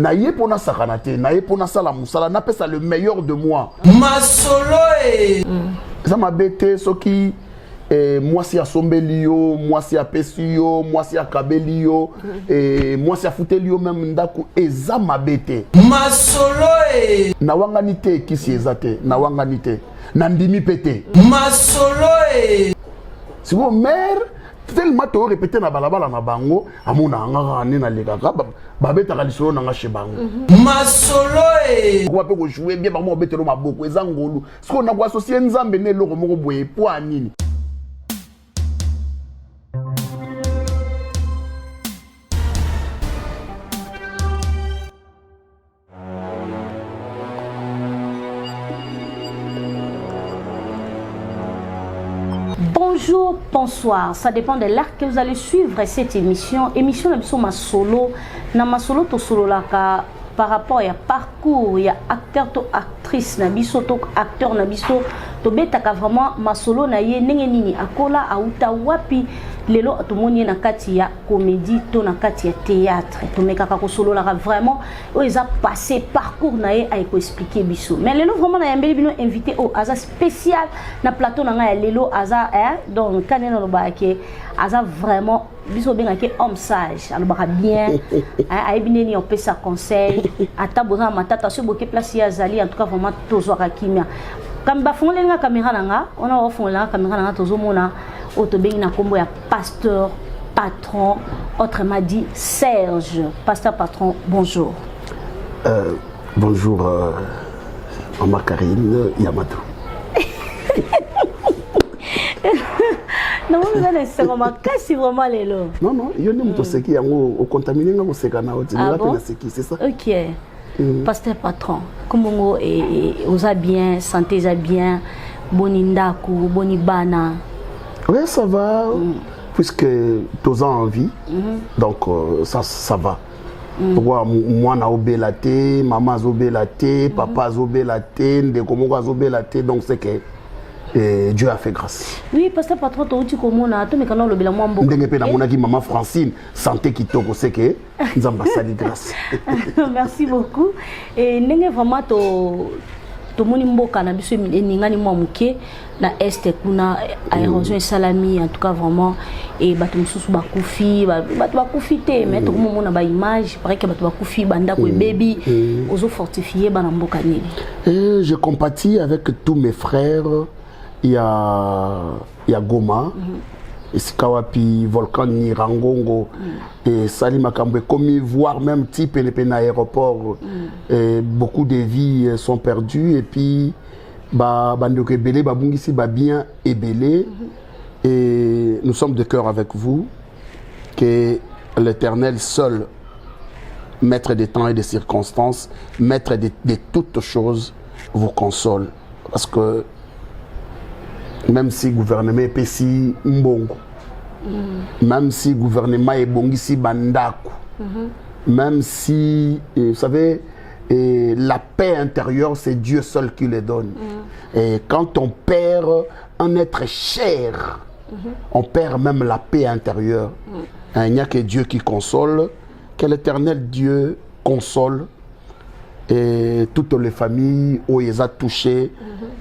na ye pona sakanate na ye pona sala musala na pesa le meilleur de moi masolo ça m'a bête soki moi si asombeli yo moi si apesi yo moi si akabeli yo moi si afuteli yo même ndako eza mabete masolo na wangani te kisi ezate na wangani te na ndimi pete masolo si vous mère tellement to répéter na balabala na bango amona ngaka ne na lekaka babeta kalisolo na ngache bango masolo ko pe ko jouer bien ba mo betelo maboko ezangolu siko na ko associer nzambe ne loko moko boye po anini. Bonjour, bonsoir, ça dépend de l'heure que vous allez suivre cette émission. Émission de ma solo, na ma solo to solo la par rapport à parcours, il y a acteur to actrice na biso to acteur na biso to betaka vraiment ma solo na ye ndenge nini akola auta wapi lelo atomoni na kati ya comédie to na kati ya théâtre to mekaka ko solo la vraiment o eza passé parcours na ye ay ko expliquer biso mais lelo vraiment na yambeli bino invité au aza spécial na plateau na nga ya lelo aza donc kanena lo ba ke aza vraiment biso bengaki homme sage alobaka bien ayebineni on peut sa conseil ata boza matata so boke place ya zali en tout cas vraiment tozwaka kimia comme bafongola nga caméra nanga on a bafongola caméra nanga tozomona otobengi na kombo ya pasteur patron autrement dit Serge pasteur patron bonjour bonjour Maman Karine Yamato. Non, c'est vraiment casse vraiment les lots. Non, non, il y a des gens qui ont contaminé le sécana. C'est ça. Ok. Pasteur patron, comment vous avez bien, santé bien, bonindaku, bonibana. Oui, ça va, puisque tous ont envie, donc ça va. Moi, na obélate, maman obélate, papa obélate, ndekomo obélate, donc c'est que Dieu a fait grâce. Oui, parce que patron, tu comment on mais quand on le bilan moi beaucoup. Ndenge pe na monaki maman Francine, santé qui toko c'est que nous ambassade grâce. Merci beaucoup. Et ndenge vraiment to moni mboka na biso ningani mwa muke na este kuna aérosion et salami en tout cas vraiment et bato mususu bakufi bato bakufi te mais to mona ba image paraît que bato bakufi banda ko baby ozo fortifier bana mboka nini. Je compatis avec tous mes frères. Il y a Goma, Sikawapi, Volcan Nirangongo, et Salima Kambwe, commis, voire même type et aéroport. Beaucoup de vies sont perdues et puis Bandoke Belé, Babungisi, bien ébélé. Et nous sommes de cœur avec vous, que l'Éternel seul, maître des temps et des circonstances, maître de toutes choses, vous console. Parce que même si le gouvernement est pessi mbongo, même si le gouvernement est bongisi bandako, même si, vous savez, la paix intérieure, c'est Dieu seul qui le donne. Et quand on perd un être cher, on perd même la paix intérieure. Il n'y a que Dieu qui console, que l'Éternel Dieu console. Et toutes les familles où ils ont touché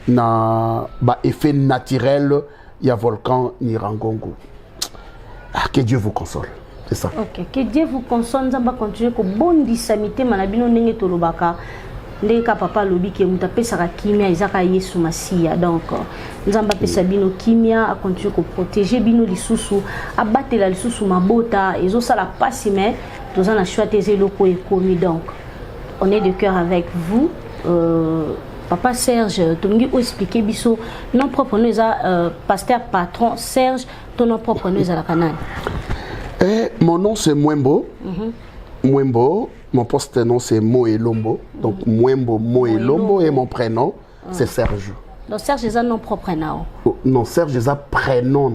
na effet naturel, il y a volcan Nirangongo. Que Dieu vous console, c'est ça. Ok, que Dieu vous console. Nous allons continuer que bon dissamité manabino nenge tolobaka ndeka papa lobi ke mutape saka kimia izaka Yesu Masia donc nous allons pesa bino kimia a continuer que protéger bino lisusu abatela lisusu mabota ezo sala passe mais tous en choisir loko et commis donc. On est de cœur avec vous. Papa Serge, tu m'as expliqué biso non propre nous pasteur patron Serge, ton nom propre nous à la canal. Mon nom c'est Mwembo. Mwembo, mon poste nom c'est Moelombo. Donc Mwembo Moelombo et mon prénom c'est Serge. Donc Serge est un nom propre nao. Non, Serge est un prénom.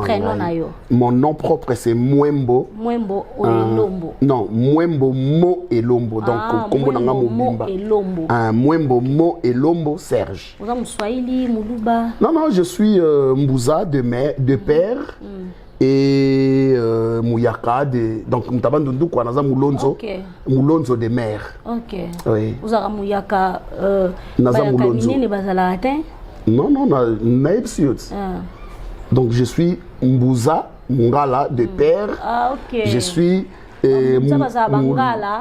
Mon nom propre c'est Mwembo. Mwembo Moelombo. Non, Mwembo Moelombo. Donc comme on a Mwembo Elombo. Mwembo Moelombo Serge. Vous êtes Swahili, Muluba. Non, je suis Mbouza de père et Mouyaka donc Mtabandundu quoi naza Mulonzo Mulonzo de mer. OK. Oui. Vous avez Mouyaka naza Mulonzo. Non donc je suis Mbouza Mungala de père. Ah OK. Je suis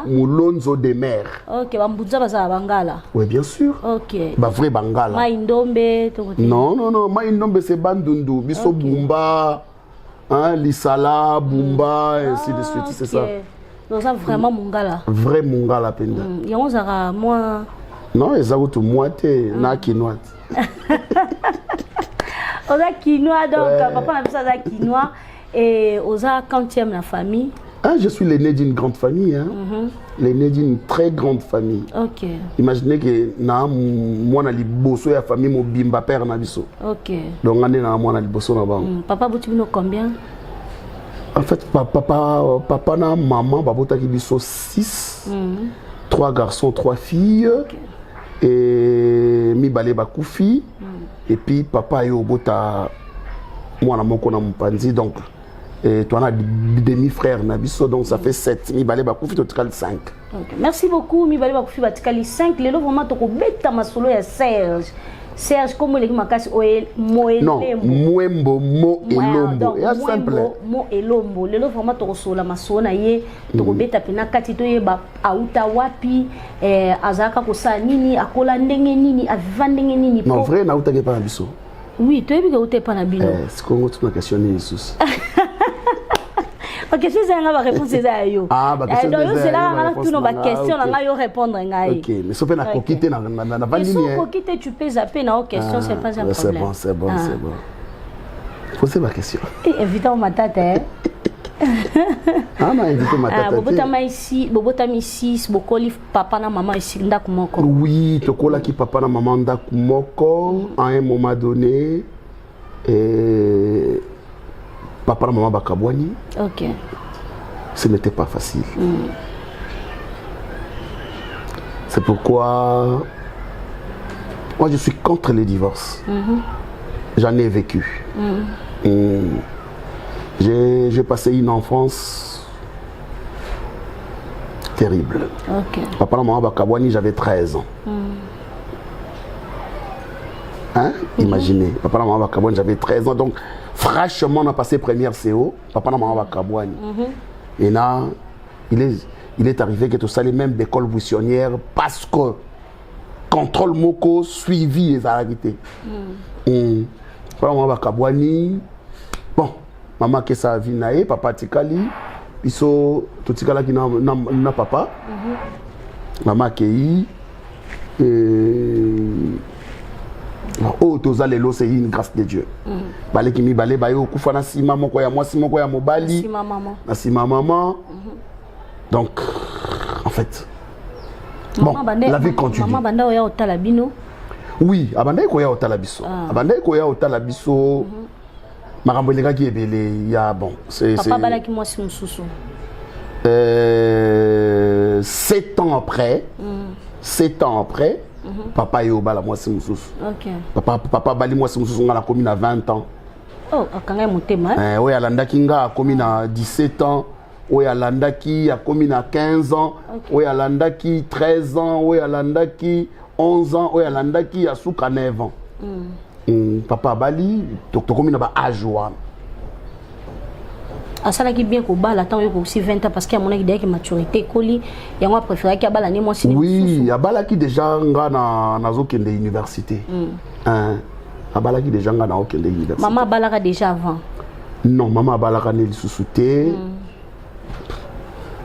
Mulonzo de mer. OK, Mbouza baza Bangala. Oui, bien sûr. OK. Ba vrai Bangala. Maindombe Non, Maindombe c'est Bandundu, biso Bumba. Hein, Lissala, Bumba, et ainsi de suite, c'est ça. Donc ça vraiment Mungala. Vrai Mungala penda. Yango zara moi. Non, ils ont tout moité, na quinoa. Oza quinoa donc papa n'a ça quinoa et oza quantième la famille. Ah, je suis l'aîné d'une grande famille, hein. L'aîné d'une très grande famille. OK. Imaginez que na moi na liboso ya famille mo bimba père na biso. OK. Donc on est na moi na liboso na bango. Papa botibino combien? En fait papa na maman babota ki biso 6. 3 garçons, 3 filles. Okay. Et mi balé bakufi. Et puis papa yo bota moi na moko na mpanzi donc et toi on a demi-frère Nabiso donc ça fait 7 mi balé bakufi total 5. Okay. Merci beaucoup mi balé bakufi batikali 5 lelo vraiment to ko beta masolo ya Serge comme les makasi moelembo. Non, Mwembo mo elombo. Ya simple. Mo elombo. Lelo vraiment to ko sola masona ye to ko beta pena kati to ye ba auta wapi azaka ko sa nini akola ndenge nini aviva ndenge nini. Non vrai na uta ke pa biso. Oui, tu es bien que tu pas na bino. C'est comment tu m'as questionné Jesus. OK, si c'est une réponse c'est ça yo. Ah, bah question c'est là on a tout nos questions on a yo répondre ngai. OK, mais sauf na kokité na bandini. Si kokité tu peux zapper na question c'est pas un problème. C'est bon. Posez ma question. Évidemment ma tata. Ah, ma invité ma tata. Bobota ici, bokoli papa na maman ici ndako moko. Oui, tokola ki papa na maman ndako moko à un moment donné et papa et maman bakabwani. OK. Ce n'était pas facile. C'est pourquoi moi je suis contre les divorces. J'en ai vécu. J'ai passé une enfance terrible. OK. Papa et maman bakabwani, j'avais 13 ans. Hein? Imaginez, papa et maman bakabwani, j'avais 13 ans donc franchement, on a passé première CO, papa na maman bakabwani. Et là, il est arrivé que tout ça les mêmes d'école buissonnière parce que contrôle moko suivi les arrêtés. Papa maman bakabwani. Bon, maman que ça vie naé, papa tikali, biso tout tikala qui na papa. Maman kei oh toza lelo c'est une grâce de Dieu. Balé qui mi balé bayo kufa na sima moko ya mwasi moko ya mobali. Na sima maman. Donc en fait bon, la vie continue. Maman banda oya otala bino. Oui, abanda ko ya otala biso. Abanda ko ya otala biso. Makambo leka ki ebele ya bon, c'est papa bala ki mwasi mususu. 7 ans après. 7 ans après. Papa yo bala moi c'est mususu. OK. Papa bali moi c'est mususu ngala commune à 20 ans. Oh, akanga motema. Oui, alandaki nga commune à 17 ans. Oui, alandaki a commune à 15 ans. Oui, alandaki 13 ans. Oui, alandaki 11 ans. Oui, alandaki a souka 9 ans. Papa bali to commune ba ajwa. Asala ki bien ko bala tant yo aussi 20 ans parce qu'il y a mon idée que maturité koli ya moi préféré ki bala ni moi si. Oui, ya bala ki déjà nga na zokende université. Abala ki déjà nga na okende université. Maman balaka déjà avant. Non, maman balaka ne lisusuté.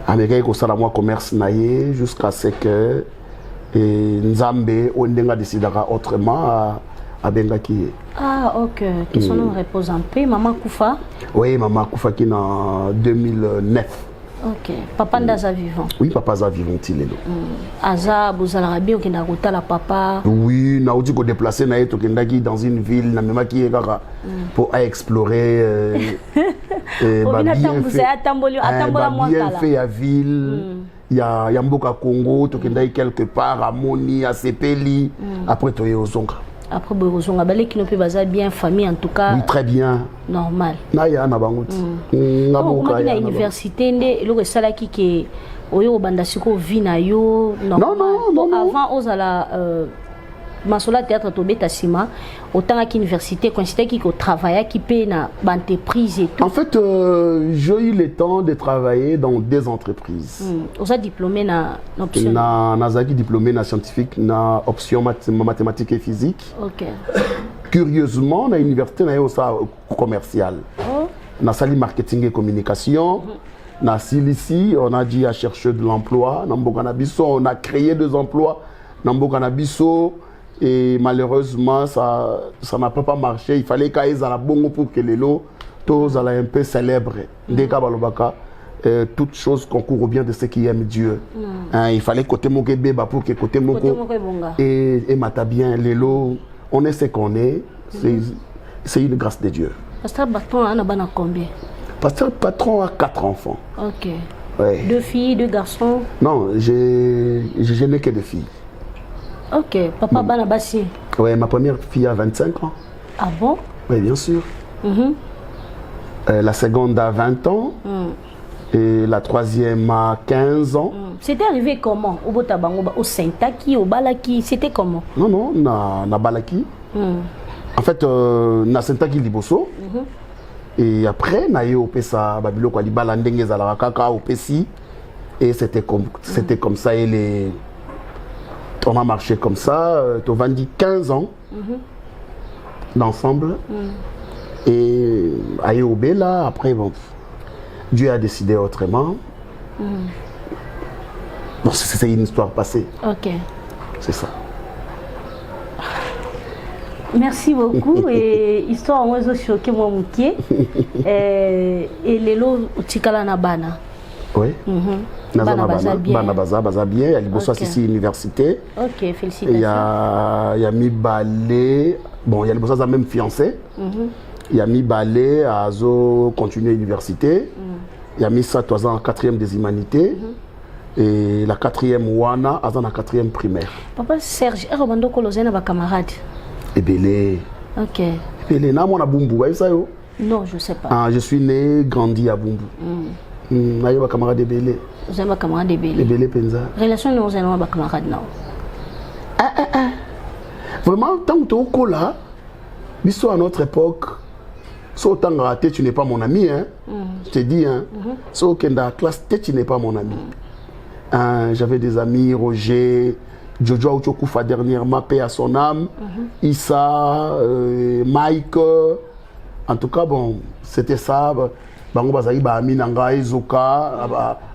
Ameka ko sala moi commerce naie jusqu'à ce que Nzambe ondenga décidera autrement à Bengaki. Ah, OK. Qui sont nous repose en paix. Maman Koufa? Oui, maman Koufa qui est en 2009. OK. Papa Ndaza vivant? Oui, papa Ndaza vivant. Aza, Bouzalarabi, ou Kinagota la papa? Oui, na outi ko déplacer na eto kendaki dans une ville na mema ki kaka pour explorer bien fait à ville. Il y a Mboka Congo, tu kendaki quelque part à Moni, à Sepeli, après tu es au Zonga. Après, on a qui ne peut pas bien famille, en tout cas. Oui, très bien. Normal. Naya na bangout. On a une université, le salaki qui oyo bandasiko vina yo normal. Non. Avant aux ala Masola théâtre to beta sima autant qu'à université considère qui travaille qui paye na entreprise et tout. En fait, j'ai eu le temps de travailler dans des entreprises. On a diplômé na option. Nazaki diplômé na scientifique na option mathématiques et physique. OK. Curieusement, na université na yo ça commercial. Na sali marketing et communication. Na ici, on a dit à chercher de l'emploi. Na Mbokanabiso, on a créé des emplois. Na Mbokanabiso. Et malheureusement, ça n'a pas marché. Il fallait qu'ils aient la bonne pour que les lots, tous soient un peu célèbres. Dès qu'Abalobaka, toute chose concourt au bien de ceux qui aiment Dieu. Il fallait côté mon bébé pour que côté mon et mata bien les lots. On est ce qu'on est. C'est une grâce de Dieu. Pasteur Patron, on a combien? Pasteur Patron a 4 enfants. OK. Ouais. 2 filles, 2 garçons? Non, je n'ai que 2 filles. OK. Papa Banabassi? Oui, ma première fille a 25 ans. Ah bon? Oui, bien sûr. La seconde a 20 ans. Et la troisième a 15 ans. C'était arrivé comment? Au Botabango, au Saint-Taki, au Balaki, c'était comment? Non, na Balaki. En fait, na Saint-Taki Liboso. Et après, na yo pesa babilo kwa libala ndenge za kaka au pesi. Et c'était comme ça et on a marché comme ça, tu as vendu 15 ans d'ensemble. Et à Yobe, là, après, bon, Dieu a décidé autrement. Bon, c'est une histoire passée. OK. C'est ça. Merci beaucoup. Et histoire, moi, je suis choqué, moi, Moukier. Et les lots, Tikala Nabana. Oui. Bana baza bien. Il y a Liboso ici université. OK, félicitations. Il y a mi balé. Bon, il y a Liboso même fiancé. Il y a mi balé à Zo continuer l'université. Il y a mis ça 3 ans en 4e des humanités. Et la 4e Wana à la 4e primaire. Papa Serge, Robando Kolozena va camarade. Ebele. OK. Ebele na mona Bumbu, vous ça yo? Non, je sais pas. Je suis né, grandi à Bumbu. Nayo ba camarade Ebele. Vous avez un camarade Ebele. Ebele Penza. Relation nous avons un camarade non. Vraiment tant que tu es au cola, biso à notre époque, so tant raté tu n'es pas mon ami hein. Je te dis hein. So kenda classe tu n'es pas mon ami. J'avais des amis Roger, Jojo Auchokufa dernièrement, paix à son âme, Issa, Mike. En tout cas bon, c'était ça. Bango bazali ba ami nanga Ezoka,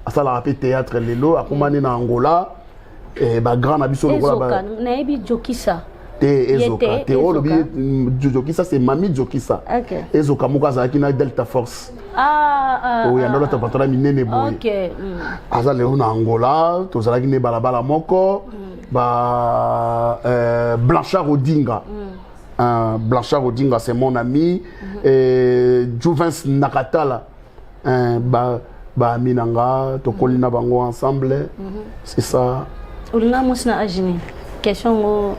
asala rapé théâtre lelo, akomane na Angola, et ba grand abiso lokola ba. Ezoka, naebi Jokisa. Ezoka, Jokisa c'est Mami Jokisa. OK. Ezoka muka zaki na Delta Force. Oui, andolo ta patona minene boy. OK. Azale na Angola, tozalaki ne balabala moko, Blanchard Odinga. Blanchard Odinga, c'est mon ami. Juvens Nakatala, Minanga, Tokolina Bango ensemble. C'est ça. Olina Moussina Agini. Question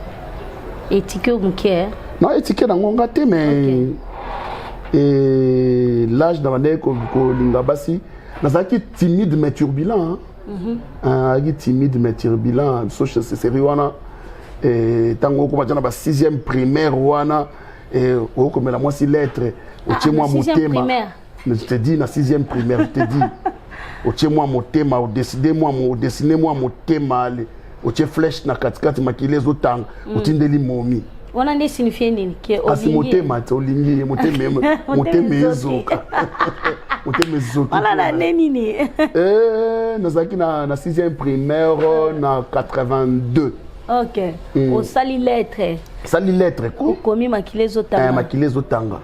éthique ou moukier? Non, éthique dans mon gâté, mais l'âge dans l'année que Lingabasi, c'est timide mais turbulent. Timide mais turbulent. C'est sérieux. Et tant que je suis 6e primaire, comme la moitié lettre, je te dis, na 6e primaire, je te dis, je décidé moi mon thème, je flèche na 4 makile zotang, je tindeli momi. On a des signifiés que c'est mon thème, mon thème ezoka. Voilà la nénini. Nous sommes na 6e primaire, na 82. OK. Au sali lettre. Sali lettre. Komi makile zotanga. Makile zotanga.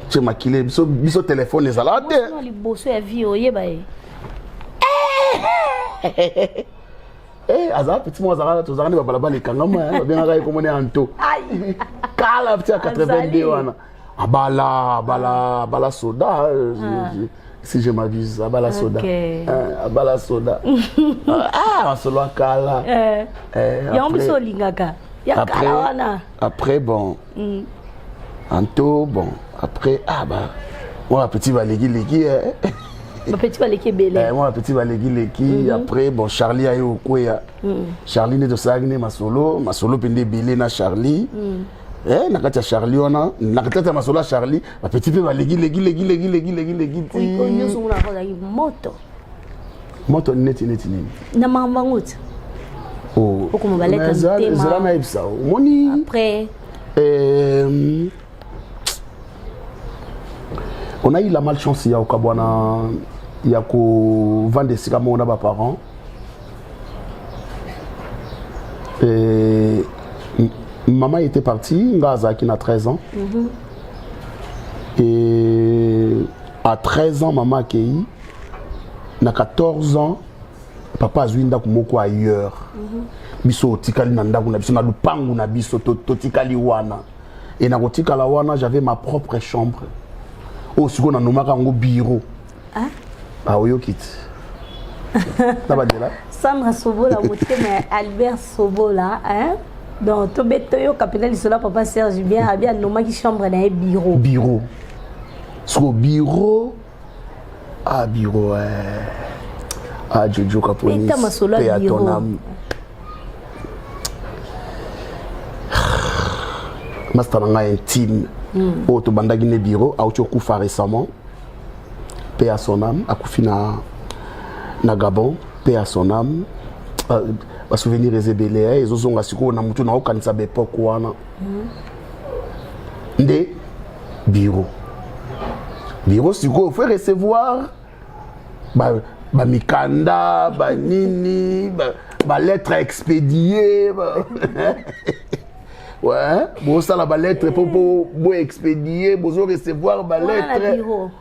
Tu makile biso téléphone les alade. Non li bosso ya vie oyeba e. Azala petit moi azala to zanga ba balaba le kangama bien nga ko mona anto. Aïe. Kala petit 82 wana. Abala soda. Si je m'abuse, Abala Soda. Abala Soda. Solo Kala. Yambiso Lingaka. Après, bon. Anto, bon. Après, moi, petit Valégui, petit Valégui belé. Moi, petit Valégui, après, bon, Charlie a eu au Kouya. Charlie n'est de Sagne, ma solo pende belé na Charlie. Nakata Charlie, on a. Nakata ma solo Charlie, ma petit Valégui. Oui, on a moto. Moto net. Na mambangout. Oh. Comment va l'être Moni. Après. On a eu la malchance il y a au Kabwana, il y a qu'au vent des cigares, on a mes parents. Et maman était partie, Ngaza qui a 13 ans. Et à 13 ans, maman a accueilli. À 14 ans, papa a eu une moko ailleurs. Biso tikali nanda kuna biso na lupangu na biso totikali wana. Et na kotikala wana, j'avais ma propre chambre. Oh, si on a nommé un bureau. Ah oui, ok. Ça va dire là. Sandra Sobola, Albert Sobola, hein? Donc, tu es au capital de papa Serge bien, a bien nommé qui chambre dans un bureau. Bureau. Sur bureau. Ah, bureau, Ah, Jojo Caponi. Et tu as bureau. Master intime. Au Tobandagi ne bureau, a Koufa récemment. Paix à son âme, a Koufi na Gabon, paix à son âme. Va souvenir les ébélés, ils ont assuré na mutu na okanisa bepok wana. Nde bureau. Bureau si il faut recevoir ba mikanda, ba nini, ba lettre expédiée. Ouais, bon ça la lettre pour expédier, pour recevoir la lettre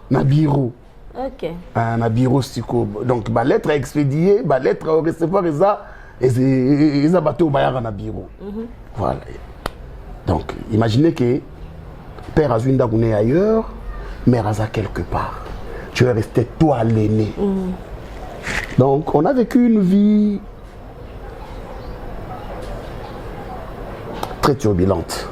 na bureau. OK. Na bureau siko. Donc la lettre expédier, la lettre recevoir ça bateau bayara na bureau. Voilà. Donc imaginez que père Azwinda est ailleurs, mère Aza quelque part. Tu es resté toi l'aîné. Donc on a vécu une vie très turbulente.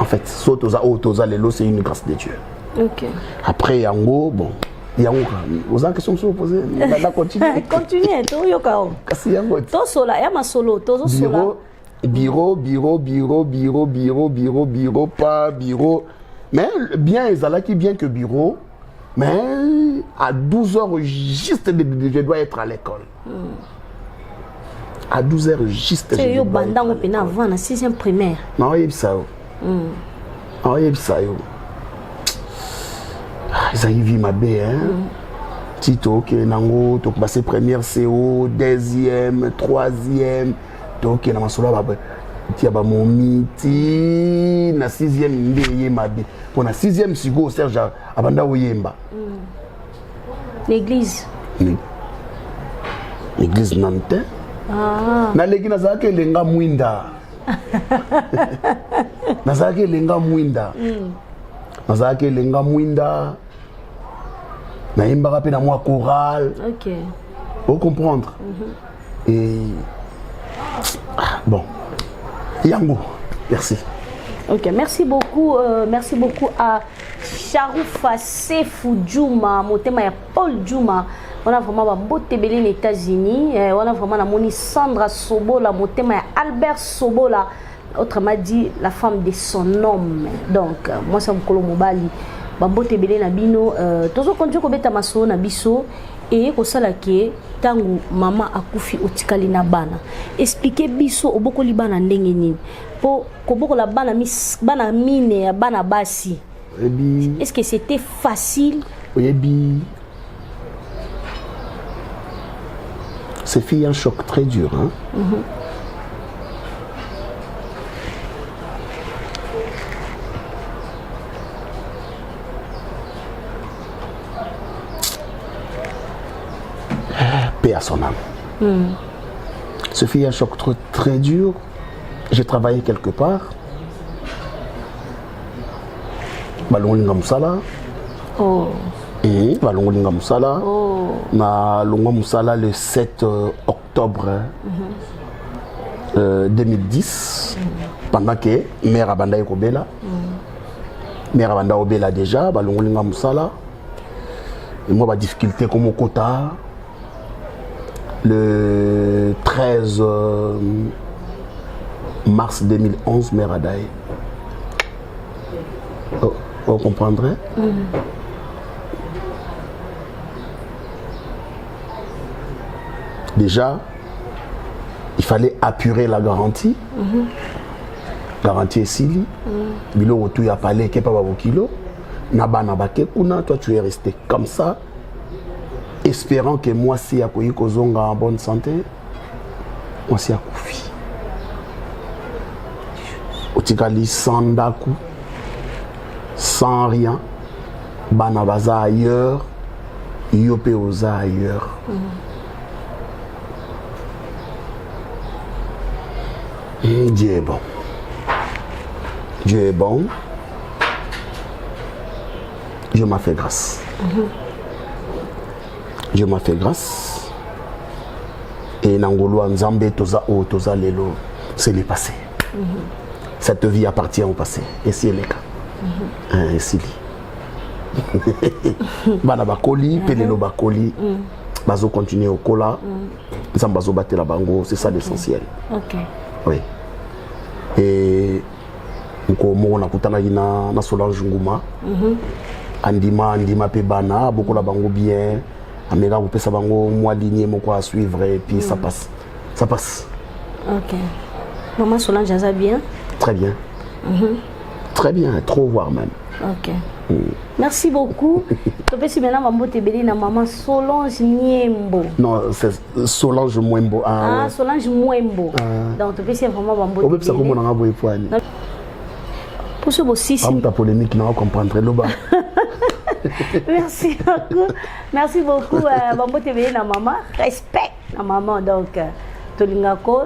En fait, Sotoza Lelo, c'est une grâce de Dieu. Okay. Après, Yango, bon, Yango, vous avez une question à poser. Continuez. Continuez, tout Yokao. Kasi Yango. Tout sola, y'a ma solo, tout sola. Bureau, pas bureau. Mais bien, Ezalaki, bien que bureau, mais à 12h, juste, je dois être à l'école. À 12h, juste. C'est yo bandang au pena avant la 6e primaire. Non, il y a ça. Il y a ça. Ils arrivent ma bé, hein. Tito, qui est nango, tu passé première CO, deuxième, troisième, donc il y a ma sola, tu as mon miti, na 6e, mbé, ma bé. Pour la 6e, si go, Serge, abanda oyemba. L'église. L'église Nantais. Na leki nazake lenga mwinda. Nazake lenga mwinda. Nazake lenga mwinda. Naimba rapé na moi chorale. OK. Vous comprendre. Et bon. Yango. Merci. OK, merci beaucoup à Charoufa Sefou Djouma, motema ya Paul Djouma. On a vraiment beauté belé les États-Unis. On a vraiment la moni Sandra Sobola, motema ya Albert Sobola. Autrement dit, la femme de son homme. Donc, moi, c'est Mkolo Mobali. Beauté belé na bino. Tozo konjo ko beta maso na biso. Et ko sala ke tangu mama akufi otikali na bana. Expliquez biso oboko li bana ndenge nini. Po ko boko la bana bana mine ya bana basi. Est-ce que c'était facile? Oui, c'est fait un choc très dur. Hein? Paix à son âme. Ce fut un choc très dur. J'ai travaillé quelque part. Oh. balongolinga musala na longwa musala le 7 octobre 2010 pendant que mère abanda ekobela mère abanda obela déjà balongolinga musala et moi ba difficulté comme kota le 13 mars 2011 mère adaye vous comprendrez déjà il fallait apurer la garantie garantie esili biloko tu ya palais ke pa ba kilo na bana bakekuna toi tu es resté comme ça espérant que moi si akoyi kozonga en bonne santé moi si akufi otikali sans ndaku sans rien bana baza ailleurs yope oza ailleurs Dieu est bon. Dieu est bon. Dieu m'a fait grâce. Dieu m'a fait grâce. Et Nangolo Nzambe Toza O Toza Lelo, c'est le passé. Cette vie appartient au passé. Et si elle est cas. Et si Bana Bakoli, Pelelo Bakoli. Bazo continuer au Kola. Zambazo Bate la Bango, c'est ça l'essentiel. Ok. Oui. Et on a kutana na Solange Nguma. Andima pe bana beaucoup la bango bien. Amega ko pesa bango moi ligné moko à suivre et puis ça passe. Ça passe. OK. Maman Solange ça bien? Très bien. Très bien, trop voir même. OK. Merci beaucoup. Tu peux si maintenant maman te béni na maman Solange Niembo. Non, c'est Solange Mwembo. Ah, Solange Mwembo. Donc tu peux si vraiment maman te béni. On peut ça comme on a envoyé pour elle. Pour ce beau si ta polémique n'a comprendre le bas. Merci beaucoup. Merci beaucoup maman te béni na maman. Respect na maman donc tolingako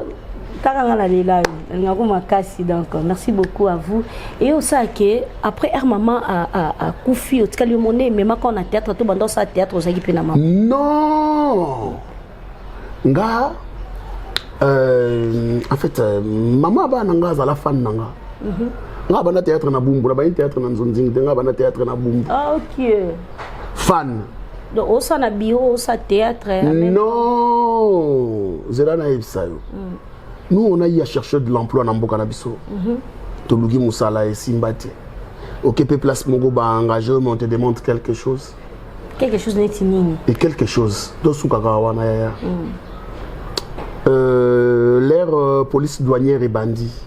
donc merci beaucoup à vous et aussi que après maman a Koufi au tkali monnaie mais quand on a théâtre tout bandon ça théâtre aux équipes na maman non nga en fait maman ba nanga za la fan nanga nga bana théâtre na bumbu ba théâtre na nzonzing nga bana théâtre na bumbu OK fan donc au ça na bio au ça théâtre non zera na ibsayo. Nous, on a eu à chercher de l'emploi dans Mboka Nabiso. Tolugi Moussala et Simbati. Ok, place Mogo ba engagé, mais on te demande quelque chose. Quelque chose n'est inini. Et quelque chose. L'air police douanière et bandit.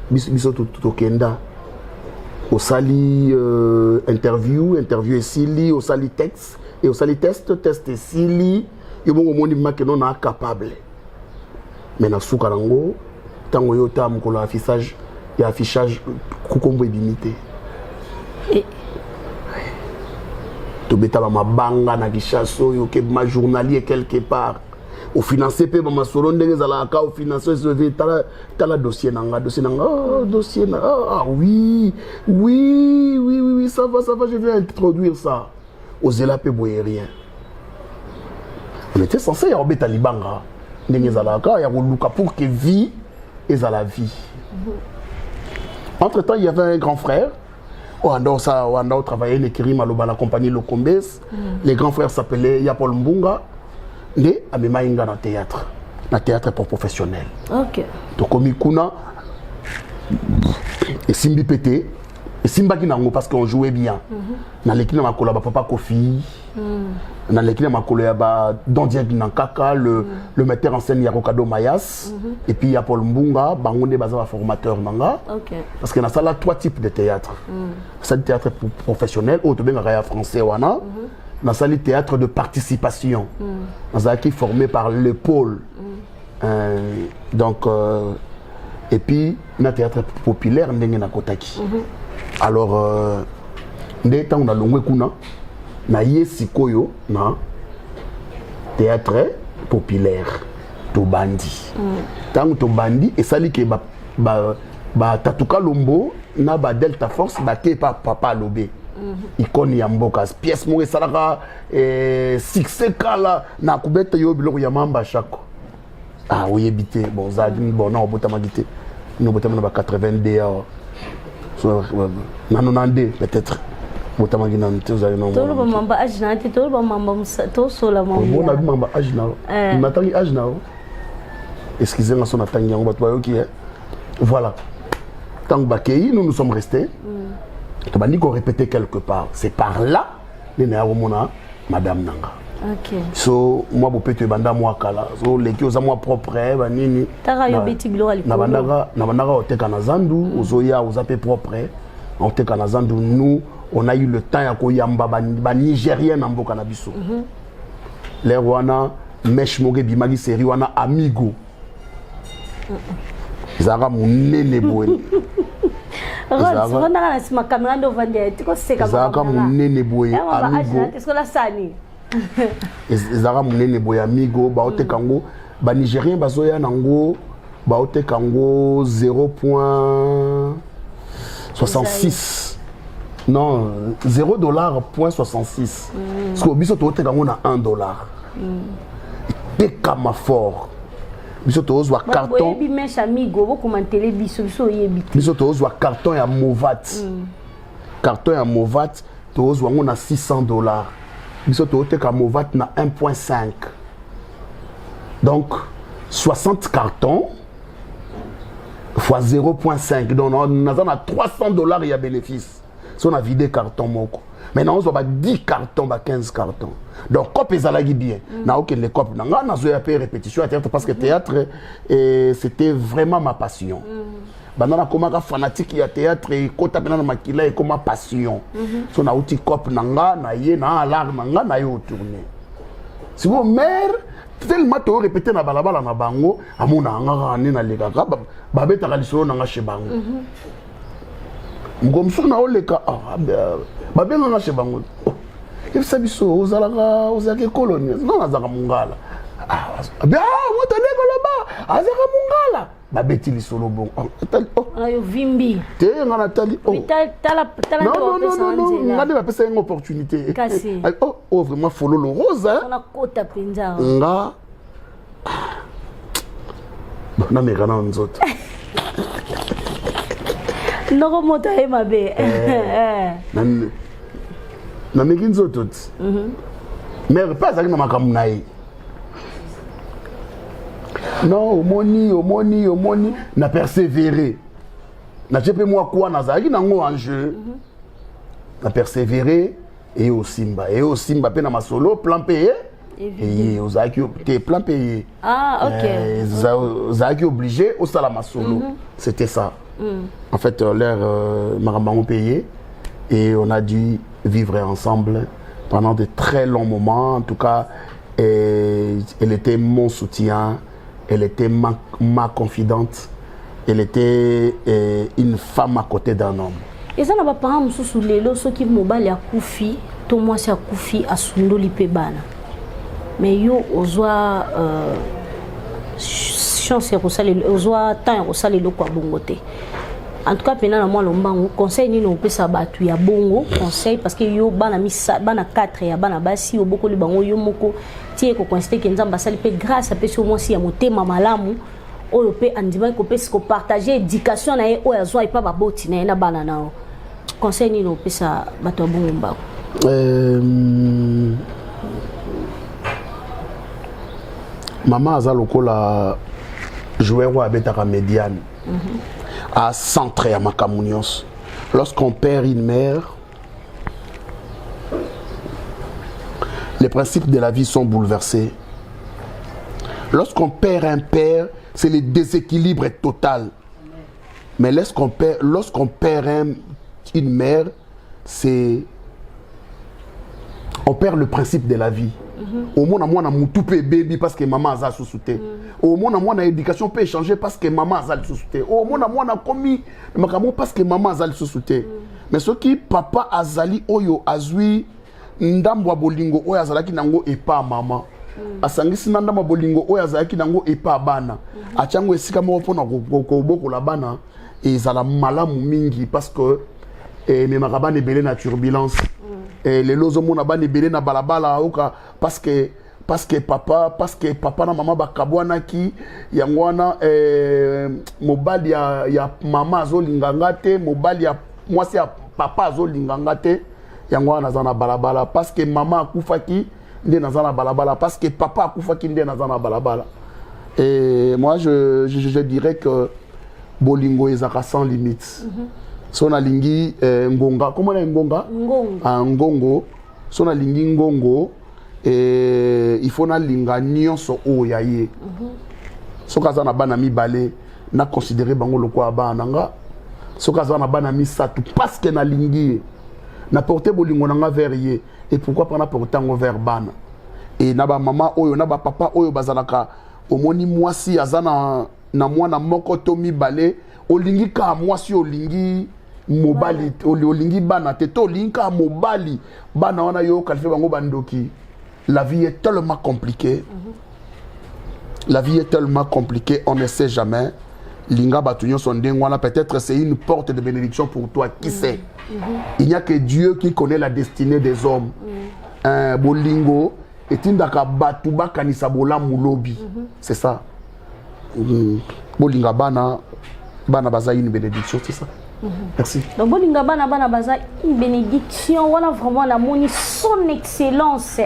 Biso tout au Kenda. Au sali interview et sili, au sali texte, et au sali test et sili. Et bon, on dit que non capable. Mais na soukarango tango yo tam ko la affichage kukombo ebimité et to beta ba mabanga na kishaso yo ke ma journalier quelque part au financer pe ba masolo ndenge za la ka au financer ce tala dossier nanga dossier na oui ça va je vais introduire ça aux zela pe boyerien on était censé y avoir beta libanga il y a pour que vie est à la vie. Entre temps, il y avait un grand frère. On a travaillé dans la compagnie Lokombes. Les grands frères s'appelaient Yapol Mbunga. Et Amema Inga dans le théâtre pour professionnels. Ok. Donc, Mikuna et Simbi Pété. Et Simba Kinango parce qu'on jouait bien. Dans l'équipe de ma collab, Papa Kofi. Dans l'équipe de ma collab, Dondieg Nankaka, le metteur en scène Yarokado Mayas. Et puis il y a Paul Mbunga, Bangonde Baza formateur Nanga. Parce qu'il y a ça là 3 types de théâtre. Ça le théâtre professionnel, autre bien un français wana. Dans ça le théâtre de participation. Dans ça qui est formé par le pôle. Donc et puis le théâtre populaire Ndenge Kotaki. Alors, on a longé kuna na yesikoyo na théâtre populaire to bandi. Tant to bandi et sali ke ba tatuka lombo na ba Delta Force ba ke pa papa lobé. icône ya mboka pièce moko esalaka succès kala na kubeta yo biloko ya mamba chako oyebi te bon na obotamaki te nobotama na ba 82 ans na 92 peut-être botamaki na te ozali na toloba mamba age na te toloba mamba tosola mamba bona mamba age na natangi age na excusez-moi son natangi yango bato bayoki voilà tant bakei nous sommes restés tu vas dire qu'on répétait quelque part c'est par là les néa madame nanga. Ok. So moi peut te banda moi kala so les qui osa moi propre ba nini tara yo beti bilo ali na bandaka oteka na zandu ozoya ozape propre oteka na zandu nous on a eu le temps ya ko yamba ba nigérien na mboka na biso les wana mesh moge bimagi série wana amigo zara munene boye Rod, na sima kamera ndo vande tiko seka mama. Zaka munene boye amigo. Est-ce que la sani? Zaka munene boye amigo ba otekango ba nigérien bazoya nango ba otekango 0.66. Non, $0.66. Parce que biso to otekango na $1. Tekama fort. Biso to ozwa carton bi mesh amigo bo commenter biso yebi biso to ozwa carton ya Movat carton ya Movat to ozwa ngo na $600 biso to oteka Movat na 1.5 donc 60 cartons fois 0.5 donc on a $300 ya bénéfice si on a vidé carton moko. Maintenant, on a 10 cartons, 15 cartons. Donc, cop ezalagi bien. Na aucun les cop. Na nga nazo ya répétition à théâtre parce que théâtre c'était vraiment ma passion. Banana komaka fanatique ya théâtre et kota pena na makila et comme passion. So na outi cop nanga na ye na alarme nanga na yo tourner. Si vous mère tellement to répéter na balabala na bango amona nga ne na lekaka babeta kalisolo nanga chez bango. Ngomso na oleka babenga nga chez bango ebisa biso ozalaka colonie non nazaka mungala motane koloba azaka mungala babeti lisolo bon ayo vimbi te nga natali non nga nde bapesa yenga opportunité vraiment fololo rosa nga nameka na nzoto noko moto aye mabe na meki nzoto ti mais mpe azalaki na makambo na ye non omoni na persévérer natie mpe mwa kwa nazalaki nango en jeu na persévérer eye osimba mpe na masolo plan mpe eye ozalaki te plan mpe eye ozalaki obligé osala masolo c'était ça. En fait, l'air Marabango payé et on a dû vivre ensemble pendant de très longs moments. En tout cas, elle était mon soutien, elle était ma confidente, elle était une femme à côté d'un homme. Et ça n'a pas parlé de sous les lots, ceux qui m'ont balé à Koufi, tout moi c'est à Koufi à Sundoli Pebana. Mais yo oswa chance oswa temps osala eloko ya bongo te. En tout cas pena na moi lombango conseil nini opesa batu ya bongo conseil parce que yo bana 4 ya bana basi yo boko libango yo moko tie ko constater que nzamba sali pe grâce apesi au moins si ya motema malamu oyo pe andima ko pesi ko partager éducation na ye oyo azwa ipa baboti na bana nao conseil nini opesa batu ya bongo mbako maman aza lokola joueur wa betaka médiane à centre à Makamounios. Lorsqu'on perd une mère, les principes de la vie sont bouleversés. Lorsqu'on perd un père, c'est le déséquilibre total. Mais lorsqu'on perd une mère, c'est on perd le principe de la vie. Au moins, moi, on a baby parce que maman a sous-souté. Au moins, on a éducation peut changer parce que maman a sous-souté. Au moins, on a commis parce que maman a sous-souté. Mais ce qui papa azali oyo azui ndambo bolingo oyo azalaki nango et pas maman. Asangisi ndambo bolingo oyo azalaki nango et pas bana. Achango esika mo pona ko boko la bana et zala malamu mingi parce que et mais maraba ne belé na turbulence et les lozo mona ba ne belé na balabala oka parce que papa na maman bakabwana ki yangwana mobali ya mama azolinganga te mobali ya mwasi ya papa azolinganga te yangwana nazana balabala parce que maman akufaki nde nazana balabala parce que papa akufaki nde nazana balabala. Et moi je dirais que bolingo ezaka sans limite. Sona lingi ngonga comment on a ngonga ngongo sona lingi ngongo et il faut na linga nyonso o yaye soka na bana mibale na considérer bango lokwa bana nga soka na bana misatu parce que na lingi na porter bolingo na nga vers ye et pourquoi pas na porter ngo vers bana et na ba maman oyo na ba papa oyo bazalaka omoni mwasi azana na mwana moko to mibale olingi ka mwasi olingi mobali olingi bana te to olingi ka mobali bana wana yo kalife bango bandoki. La vie est tellement compliquée. La vie est tellement compliquée, on ne sait jamais. Linga Batunyo Sondengwana, peut-être c'est une porte de bénédiction pour toi, qui sait. Il n'y a que Dieu qui connaît la destinée des hommes. Bolingo, et Tindaka Batuba Kanisabola Moulobi. C'est ça. Bolinga Bana Baza une bénédiction, c'est ça. Merci. Donc, Bolinga Bana Baza, une bénédiction. Voilà vraiment la moni, son excellence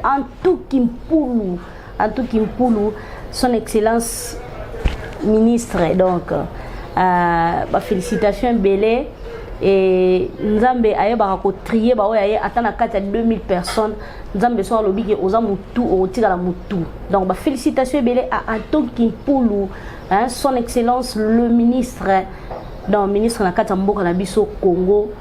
en tout Kimpoulou. En tout Kimpoulou, son excellence ministre. Donc, félicitations, Belé. Et Nzambe aye barako trier ba oyaye atana kati ya 2000 personnes. Nzambe so alobi ke oza mutu o tika la mutu. Donc, félicitations, Belé à Anton Kimpoulou. Son excellence le ministre. Donc ministre na kati mboka na biso Congo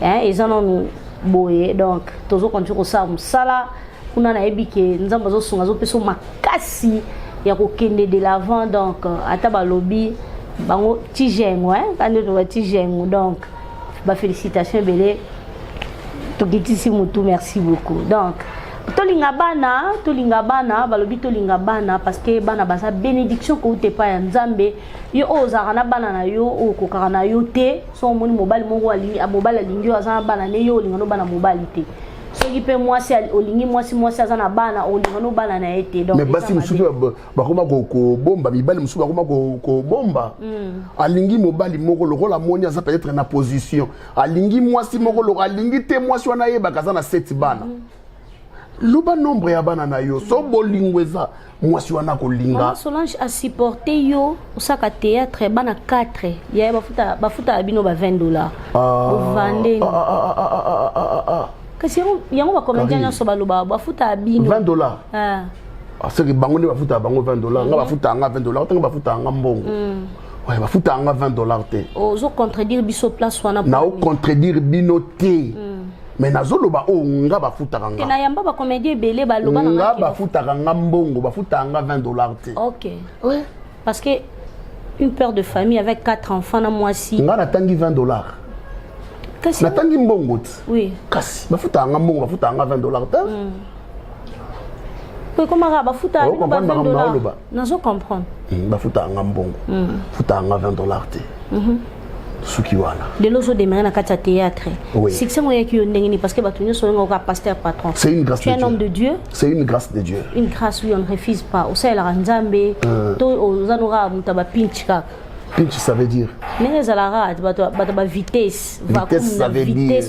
eza non boye donc tozo continue ko sa musala kuna na ebike nzamba zo sunga zo peso makasi ya ko kende de l'avant donc ata ba lobby bango tijengo quand to tijengo donc ba félicitations Belé to gitisi mutu merci beaucoup. Donc tolinga bana balobi tolinga bana parce que bana basa bénédiction ko te pa ya Nzambe yo ozaka na bana na yo okokaka na yo te so moni mobali moko alingi mobali alingi yo azana bana ne yo olinga no bana mobali te soki pe mwasi olingi mwasi azana bana olinga no bana na ete. Donc mais basi mususu bakoma ko bomba mibali mususu bakoma ko bomba alingi mobali moko lokola moni aza peut-être na position alingi mwasi moko lokola alingi te mwasi wana yeba kaza na 7 bana. Loba nombre ya bana na yo so bolingweza mwasi wana ko linga. Solange a supporté yo osaka théâtre bana 4 ya bafuta abino ba $20 ovande kasi yango ba comédien nyo so baloba bafuta abino $20 c'est que bango ne bafuta bango $20 nga bafuta nga $20 tanga bafuta nga mbongo ouais bafuta nga $20 te ozo contredire biso place wana na o contredire bino te. Mais nazoloba o nga bafutaka nga. Na yamba ba comédien belé ba loba nga bafutaka nga mbongo bafutaka nga $20 te. OK. Ouais. Parce que une père de famille avec 4 enfants na moisi. Nga natangi $20. Kasi natangi mbongo te. Oui. Kasi bafutaka nga mbongo bafutaka nga $20 te. Oui, comment bafutaka $20? Nazo comprendre. Bafutaka nga mbongo. Bafutaka nga $20 te. De l'oso démarrer dans le théâtre. C'est que c'est moi qui ai parce que tu es pasteur patron. C'est une grâce de Dieu. Tu es un homme de Dieu. C'est une grâce de Dieu. Une grâce, oui, on ne refuse pas. Au sein de la Nzambe, aux anora mutaba pinchka. Pinch, ça veut dire. Mais ça la vitesse. Vitesse, ça veut dire.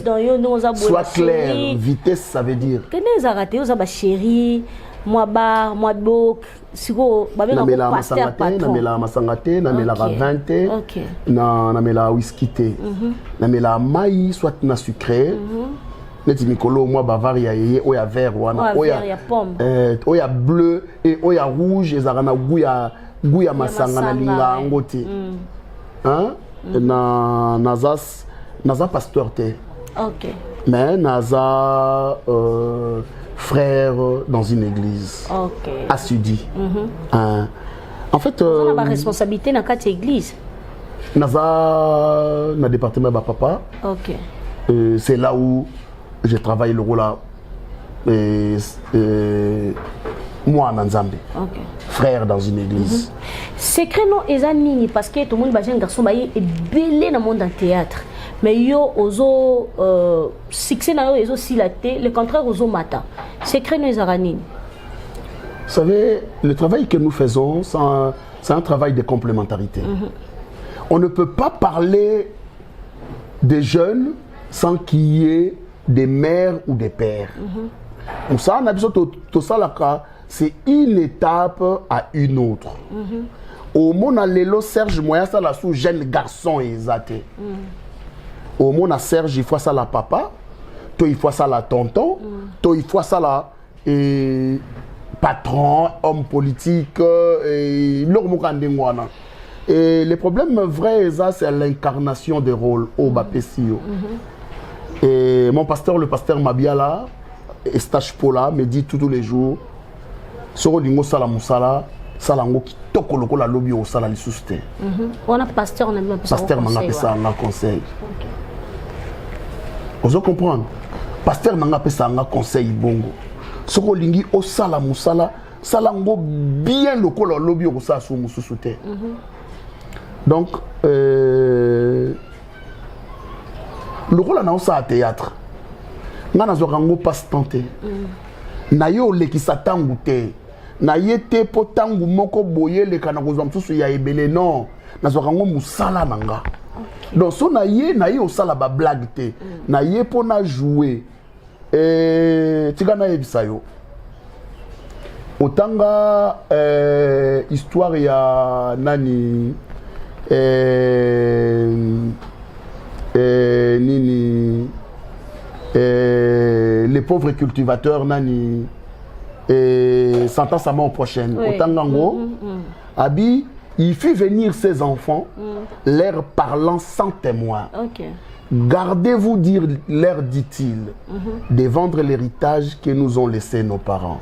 Sois clair. Vitesse, ça veut dire. Que les arrêtés, aux aba chérie. Moi bar, moi bok, siko babena ko pasteur patron. Namela masangate, namela 20, namela whisky té. Namela maï soit na sucré. Neti mikolo moi bavaria yé oya vert wana oya pomme. Oya bleu et oya rouge ezarana guya masanga na linga ngote. Hein? Naza pasteur té. OK. Mais naza frère dans une église. OK. Assidu. En fait, on a ma responsabilité dans cette église. Naza na département de papa. OK. C'est là où je travaille le rôle là. Moi en Nzambe. OK. Frère dans une église. Secret non ezanini parce que tout le monde va dire garçon baye est belé dans le monde du théâtre. mais yo ozo succès na yo aussi la le contraire ozo mata secret no ezarani. Vous savez, le travail que nous faisons, c'est un travail de complémentarité. On ne peut pas parler des jeunes sans qu'il y ait des mères ou des pères. Comme ça, on a besoin de ça, c'est une étape à une autre. Au monde à l'élo, Serge Moya, ça la sous jeune garçon exacté. Au monde à Serge, il faut ça la papa, toi il faut ça la tonton, toi il faut ça la patron, homme politique, et le problème vrai, c'est l'incarnation des rôles au Bapessio. Et mon pasteur, le pasteur Mabiala, Estache Pola, me dit tous les jours, Soro Dingo Sala Moussala, Salango qui toko loko la lobby au Sala Lissuste. On a pasteur, on a même pasteur m'a appelé ça un conseil. Vous comprenez? Pasteur m'a appelé ça un conseil bongo. Soro Lingi au Sala Moussala, Salango bien loko la lobby au Sala Lissuste. Donc, le rôle a ça à théâtre. Nga na zorango passe tenté. Na yo le ki satangu te. Na yete po tangu moko boye le kana kozwa msusu ya ebele non. Na zorango musala nanga. Donc so na ye au sala ba blague te. Na ye po na jouer. Tika na yebisa yo. Otanga histoire ya nani nini les pauvres cultivateurs nani sentence à mort prochaine. Oui. Autant Abi, il fit venir ses enfants, leur parlant sans témoin. Gardez-vous dire, leur dit-il, de vendre l'héritage que nous ont laissé nos parents.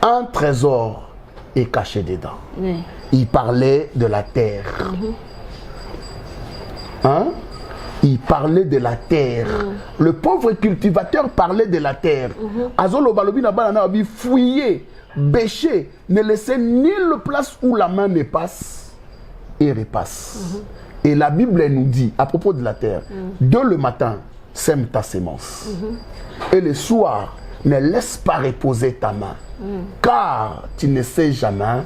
Un trésor est caché dedans. Il parlait de la terre. Hein? Il parlait de la terre. Le pauvre cultivateur parlait de la terre. Azolo balobi na banana abi fouiller, bêcher, ne laisser nulle place où la main ne passe et repasse. Et la Bible nous dit à propos de la terre, dès le matin, sème ta sémence. Et le soir, ne laisse pas reposer ta main. Car tu ne sais jamais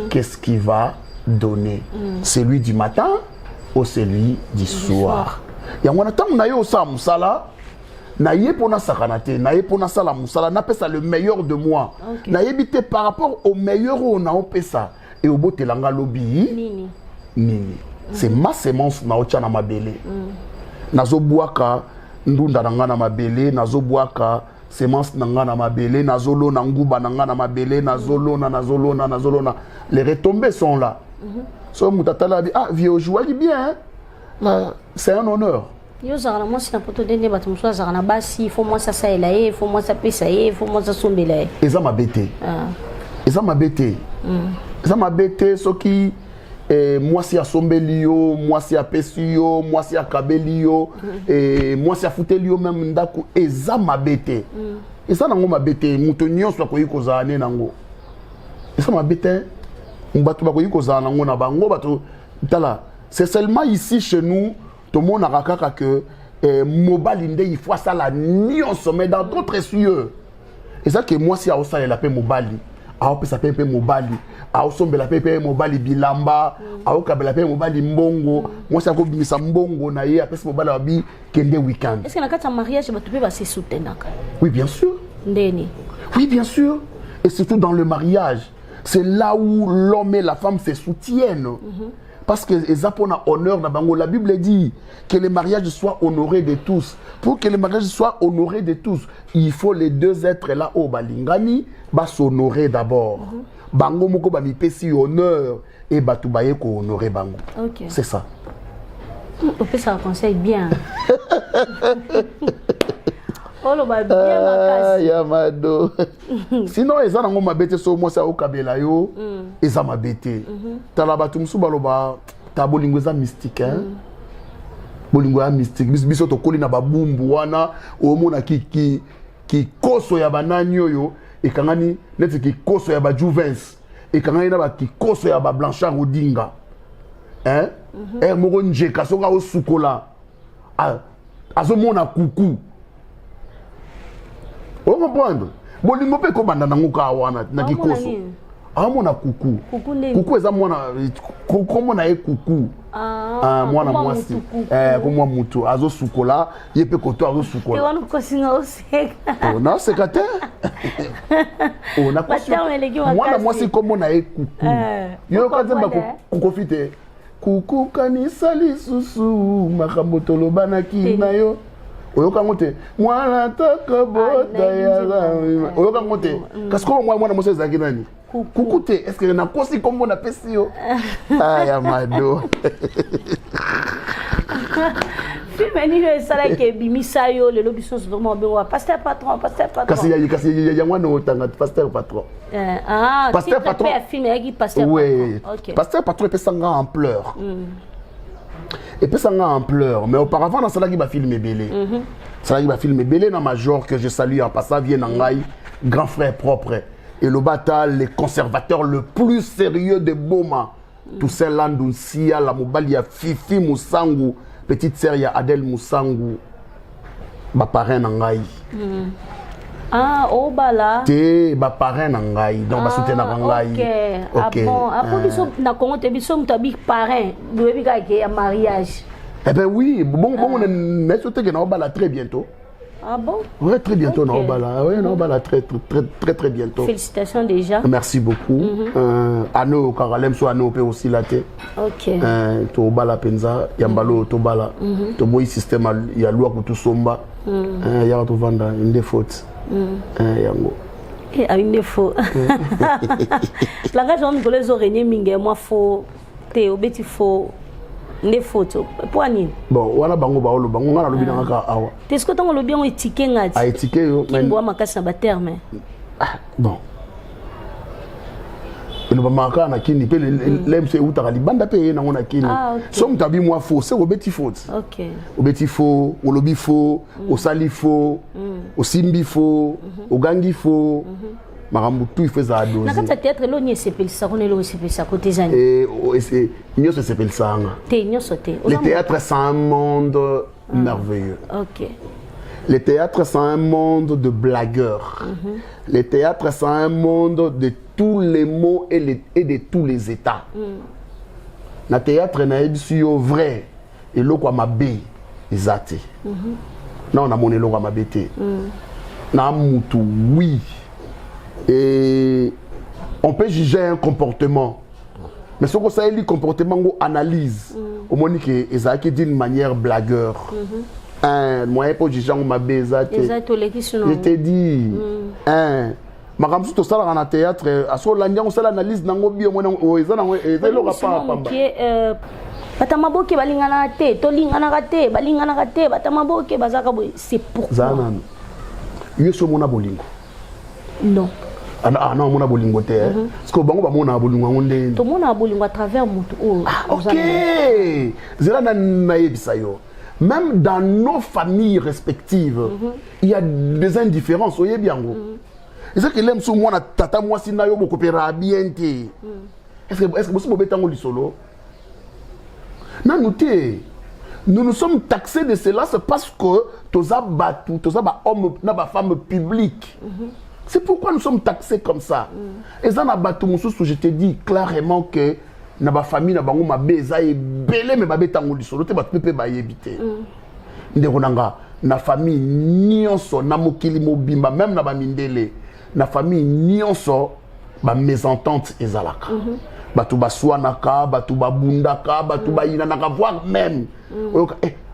qu'est-ce qui va donner. Celui du matin ou celui du soir. Et on attend na yo sa musala na ye pona sakanate na ye pona sala musala na pesa le meilleur de moi na yebité par rapport au meilleur on a pesa et au botelanga lobby nini c'est ma sémence na ocha na mabele nazo boaka ndunda na mabele nazo boaka sémence na mabele nazo lo na nguba na mabele nazo lona les retombées sont là so mutatala ah vieux joie bien c'est un honneur. Yo zara moi si na poto dende bato muso zara na basi il faut moi ça ça elaye il faut moi ça pesa il faut moi ça sombelaye eza mabete eza mabete eza mabete soki moi si asombelio moi si apesio moi si akabelio moi si afutelio même ndaku eza mabete eza nango mabete muto nyonso akoyi kozala ne nango eza mabete bato bakoyi kozala nango na bango bato tala. C'est seulement ici chez nous, tout le monde a rakaka que Mobalinde, il faut ça la nuit au sommet dans d'autres cieux. Et ça que moi, si à Osa, il appelle Mobali, à Ope, ça peut Mobali, à Osombe, la paix Mobali Bilamba, à Okabe, la paix Mobali Mbongo, moi, ça comme ça Mbongo, naïe, après ce Mobali Abi, Kende Weekend. Est-ce que dans le mariage, tu peux se soutenir? Oui, bien sûr. Oui, bien sûr. Et surtout dans le mariage, c'est là où l'homme et la femme se soutiennent. Parce que les Japonais honneur dans Bango, la Bible dit que le mariage soit honoré de tous. Pour que le mariage soit honoré de tous, il faut les deux êtres là au Balingani ba s'honorer d'abord. Bango moko ba mi pesi honneur et batubaye ko honorer Bango. C'est ça. On fait ça conseil bien. Oh le ba bien ma Yamado. Sinon eza nango mabete so mo sa okabela yo eza mabete. Tala batu musu baloba ta bolingo eza mystique hein. Bolingo ya mystique biso to koli na babumbu wana o mona ki koso ya banani oyo e kangani neti ki koso ya ba Juvens e kangani na ba ki koso ya ba Blanchard Odinga. Hein? Moko njeka soka o sukola. Ah azomona kuku o comprendre bolingo pe ko banda nango ka wana na kikoso amona kuku kuku eza mwana komona e kuku mwana mwasi ko mwa mutu azo sukola ye pe koto azo sukola wana ko singa oseka na sekate na ko mwana mwasi komona e kuku yo ka zemba kokofite kuku kanisa lisusu makambo tolobanaki na yo oyoka ngote mwana takabota ya oyoka ngote kasi ko mwana mwasi ezaki nani kuku te est-ce que na kosi kombo na pesi yo aya mado Fimeni le sala ke bimisa yo le lobiso vraiment be pasteur patron kasi ya mwana otanga pasteur patron pasteur patron filme yaki pasteur oui pasteur patron peut s'enga en pleurs et peut s'enga en pleurs mais auparavant dans sala qui ba film belé sala qui ba film belé na major que je salue en passant vient ngai grand frère propre et le batal les conservateurs le plus sérieux de Boma tout ça Landunsia la mobali ya Fifi Musangu petite sœur ya Adèle Musangu ba parrain ngai obala te ba parrain ngai donc ba soutenir ngai OK bon après biso na Congo te biso mutabi parrain doyebi ka ke ya mariage eh ben oui bon on est sauté que na obala très bientôt. Ah bon? Oui, très bientôt, okay. Naobala, très bientôt. Félicitations déjà. Merci beaucoup. Ano Karalem so ano pe aussi la te. OK. To bala penza, yambalo to bala. To boy système ya loi ko to somba. Ya to vanda une faute. Yango. Et une défaut. Langage on les oreilles mingi moi faux te obeti faux. Des photos pour nini bon wana bango baolo bango ngana lobi nanga awa est-ce que tango lobi on étiqué ngati a étiqué yo mais bois makasa ba terme bon le bamaka na kini pe l'MC utaka libanda pe na ngona kini so mutabi moi faux c'est obeti faute OK obeti faux olobi faux osali faux osimbi faux ogangi faux makambo tout il faisait à doser na kata théâtre lo ni sepel sa ko ne lo sepel sa côté zani et c'est nyo se sepel sa nga te nyo sote le théâtre c'est un monde merveilleux. OK. Le théâtre c'est un monde de blagueurs. Le théâtre c'est un monde de tous les mots et de tous les états. Na théâtre na ebisu yo vrai et lokwa mabe ezate. Na on a moné lokwa mabe te. Na mutu oui. Et on peut juger un comportement. Mais ce que ça est le comportement on analyse. Au moins que ezaki d'une manière blagueur. Moi pour juger on m'a bezate. Je t'ai dit. Makamsu to sala na théâtre aso lanja on sala analyse nango bio mona o ezana ezelo pa pamba. Batamaboke balingana te, to lingana te, balingana te, batamaboke bazaka boy, c'est pourquoi. Zanan. Yeso mona bolingo. Non. Ah non, mona bolingo te. Parce que bango ba mona bolingo ngonde. To mona bolingo à travers mutu o. OK. Zela na yebisa yo. Même dans nos familles respectives, il y a des indifférences, oye biango. Et c'est que l'aime sous moi tata moi si na yo boko pera bien te. Est-ce que vous pouvez tango lisolo? Non, nous nous sommes taxés de cela, c'est parce que toza batu, toza ba homme, na ba femme publique. C'est pourquoi nous sommes taxés comme ça. Et ça na batu mususu, je te dis clairement que na ba famille na bango ma beza e belé me ba betango lisolo te ba pepe ba yebite. Ndeko nanga na famille nyonso na mokili mobimba même na ba mindele na famille nyonso ba mésentente ezalaka. Batu baswanaka, batu babundaka, batu bayinanaka voire même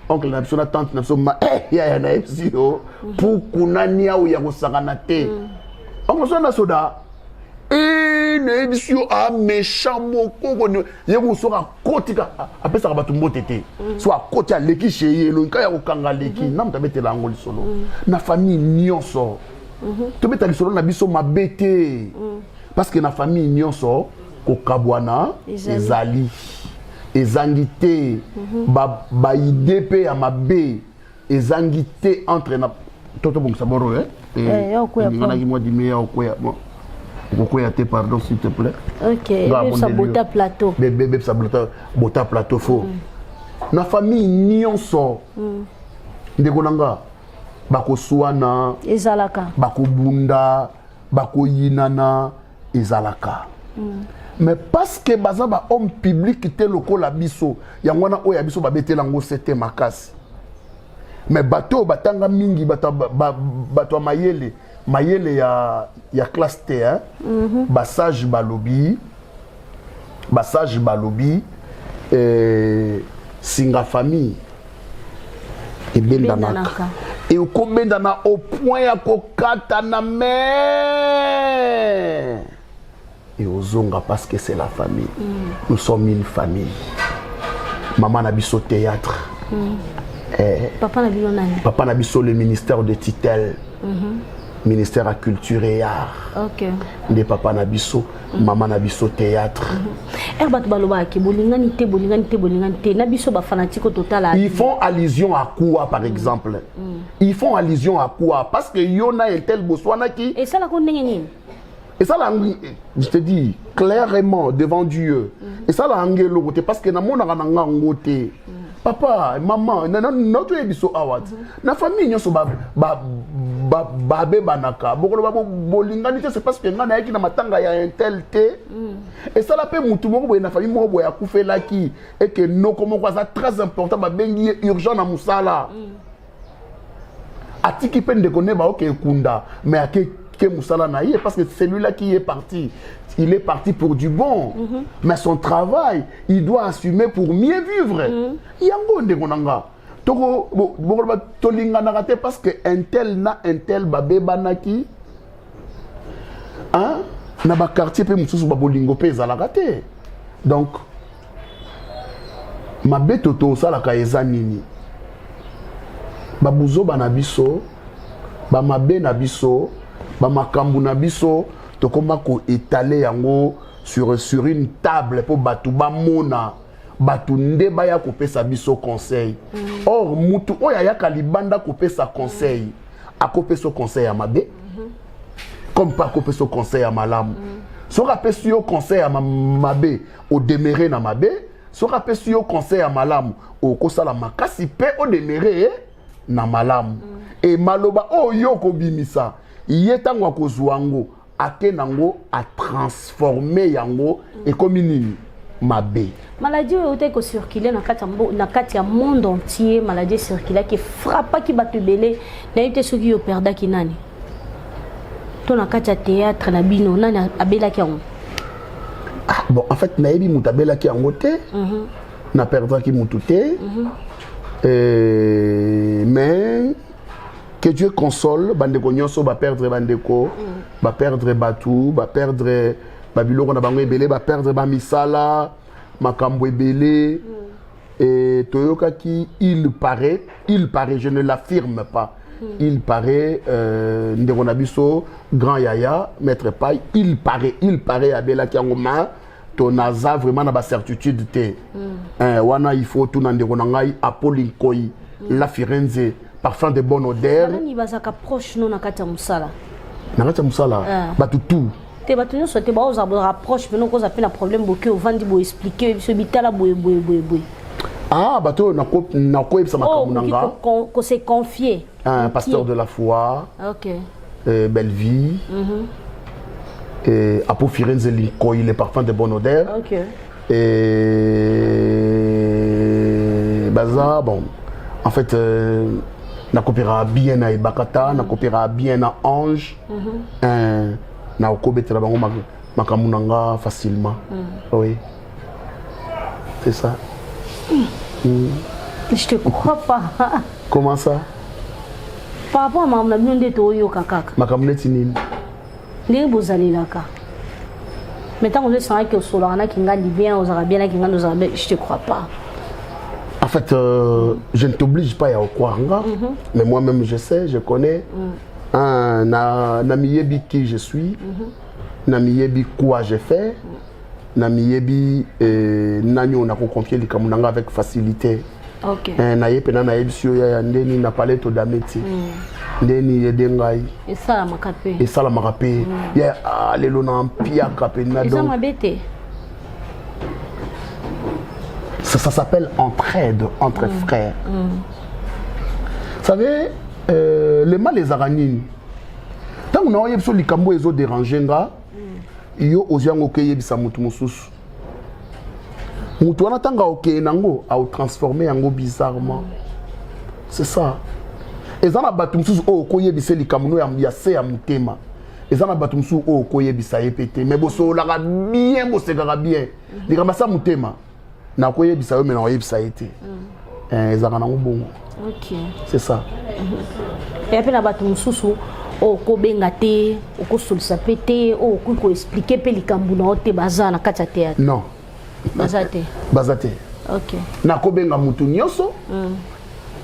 oncle na biso na tante na biso ma ya na ebisio pour kunania ou ya kosangana te. Oncle so na soda na ebisio a méchant moko ne yego soka kotika apesa batu mbotete. So akoti aleki cheye lo nka ya kokanga leki na mtabetela ngoli solo. Na famille nyonso. To beta lisolo na biso mabete. Parce que na famille nyonso kokabwana ezali ezangité ba idée pe ya mabe ezangité entre na toto bon saboro ngana ki moi di meya okoya bon okoya te pardon s'il te plaît. OK, sabota plateau bébé sabota bota plateau faux na famille nyonso ndekonanga bakoswana ezalaka bakobunda bakoyinana ezalaka mais parce que baza ba homme public te lokola biso yango wana oyo ya biso babetela ngo sete makasi mais bato batanga mingi bato mayele ya classe T hein basage balobi singa famille ebendanaka et okobendana au point ya kokata na mer et ozonga parce que c'est la famille nous sommes une famille maman na biso théâtre papa na biso nani papa na biso le ministère de tutelle ministère à culture et art OK de papa na biso maman na biso théâtre bato baloba ki bolingani te na biso ba fanatique total ils font allusion à quoi par exemple ils font allusion à quoi parce que yona un tel boswana qui et ça la ndenge nini et ça là je te dis clairement devant Dieu et ça là angelo côté parce que na mona na ngote papa maman notre ebiso awat na famille nyoso ba bebanaka bokolo bolingani te c'est parce que ngana yaki na matanga ya un tel te et ça la pe mutu moko boye na famille moko boye akufela ki et que no comme quoi ça très important ba bengi urgent na musala atiki pe ndekone ba OK kunda mais ake que musala na ye parce que celui-là qui est parti il est parti pour du bon mais son travail il doit assumer pour mieux vivre yango ndekonanga toko bokolo tolingana te parce que un tel babebanaki hein na ba quartier pe mususu ba bolingo pe ezalaka te donc mabe toto salaka eza nini babuzo bana biso ba mabe na biso ba makambu na biso tokoma ko étaler yango sur une table pour batu ba mona batu nde baya kopesa biso conseil or mutu oya yaka libanda kopesa conseil akopesa conseil ya mabe comme pas kopesa conseil ya malamu so rapesi yo conseil ya mabe o demeurer na mabe so rapesi yo conseil ya malamu o kosala makasi pe o demeurer na malamu et maloba oyo kobimisa yetango akozwango akenango a transformer yango et comme nini mabe maladie oyo ko circuler na kati ya monde entier maladie circulaire qui frappa qui batubele na yite soki yo perda ki nani to na kati ya théâtre na bino nani abela ki yango bon en fait nayebi mutabela ki yango te na perdra ki mutu te mais que Dieu console bandeko nyonso ba perdre bandeko ba perdre batu ba perdre babiloko na bango ebele ba perdre ba misala makambo ebele et toyoka ki il paraît je ne l'affirme pas il paraît ndeko na biso grand yaya maître pai il paraît abela ki ngoma to naza vraiment na ba certitude te wana il faut tout na ndeko na ngai apolinkoi la Firenze parfum de bonne odeur nani bazaka proche no na kata musala batu tout te batu nyo sote ba oza rapproche mais non cause appelle un problème boké au vandi bo expliquer ce bitala boy bato na ko ebisa makambo nanga ko se confier un pasteur de la foi OK belle vie et apo Firenze linkoi les parfums de bonne odeur OK et baza bon en fait na coopéra bien na Ibakata na coopéra bien na Ange na okobetela bango makambo nanga facilement oui c'est ça je te crois pas comment ça par rapport à maman na nde to yo kakaka makambo neti nini ndenge bozalelaka maintenant on sent que solo na kinga di bien aux arabiens kinga nos arabiens je te crois pas. En fait, je ne t'oblige pas à croire, mais moi-même je sais, je connais. Namiyebi qui je suis, Namiyebi quoi j'ai fait, Namiyebi Nanyo n'a pas confié les Kamunanga avec facilité. Ok. Nayebi Sio ya ndeni na palais to dameti. Ndeni yedengai. Et ça la makape. Et ça la makape. Ya lelo na pia kape na donc. Ils ont mabete. Ça s'appelle entraide entre frères. savez, les mal les aranines. Tant qu'on a eu sur les cambo et les dérangés, yo oziango keye bisa mutu mususu. Mutu wana tanga oke nango a transformer yango bizarrement. C'est ça. Et ça na batu mususu o koye bisa likamuno ya se ya mutema. Et ça na batu mususu o koye bisa yepete. Mais boso la bien bosse gara bien. Les ramassa mutema. Na koye bisa yo mais na yebisa yete. Ça na ngo bongo. OK. C'est ça. Et après na batu mususu o ko benga te o ko solisa pété o ko expliquer pe likambu na ote bazana kata théâtre. Non. Bazate. Bazate. OK. Na ko benga mutu nyonso.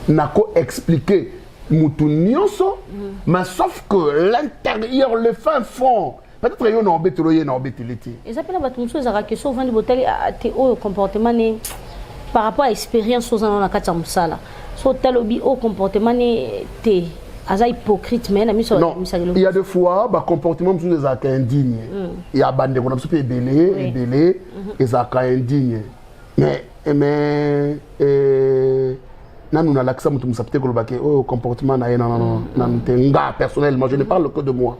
Na ko expliquer mutu nyonso, mais sauf que l'intérieur, le fin fond, peut-être yo na obetelo ye na obetelete. Et ça pela batu mususu za question vandi botali te o comportement ne par rapport à expérience aux na kata musala. So talobi au comportement ne te asa hypocrite mais na miso. Non, il y a des fois bah comportement mususu des actes indignes. Il y a bande qu'on a peu belé et actes indignes. Mais nous l'accent mutu musapte kolobake oh comportement na nga personnellement je ne parle que de moi.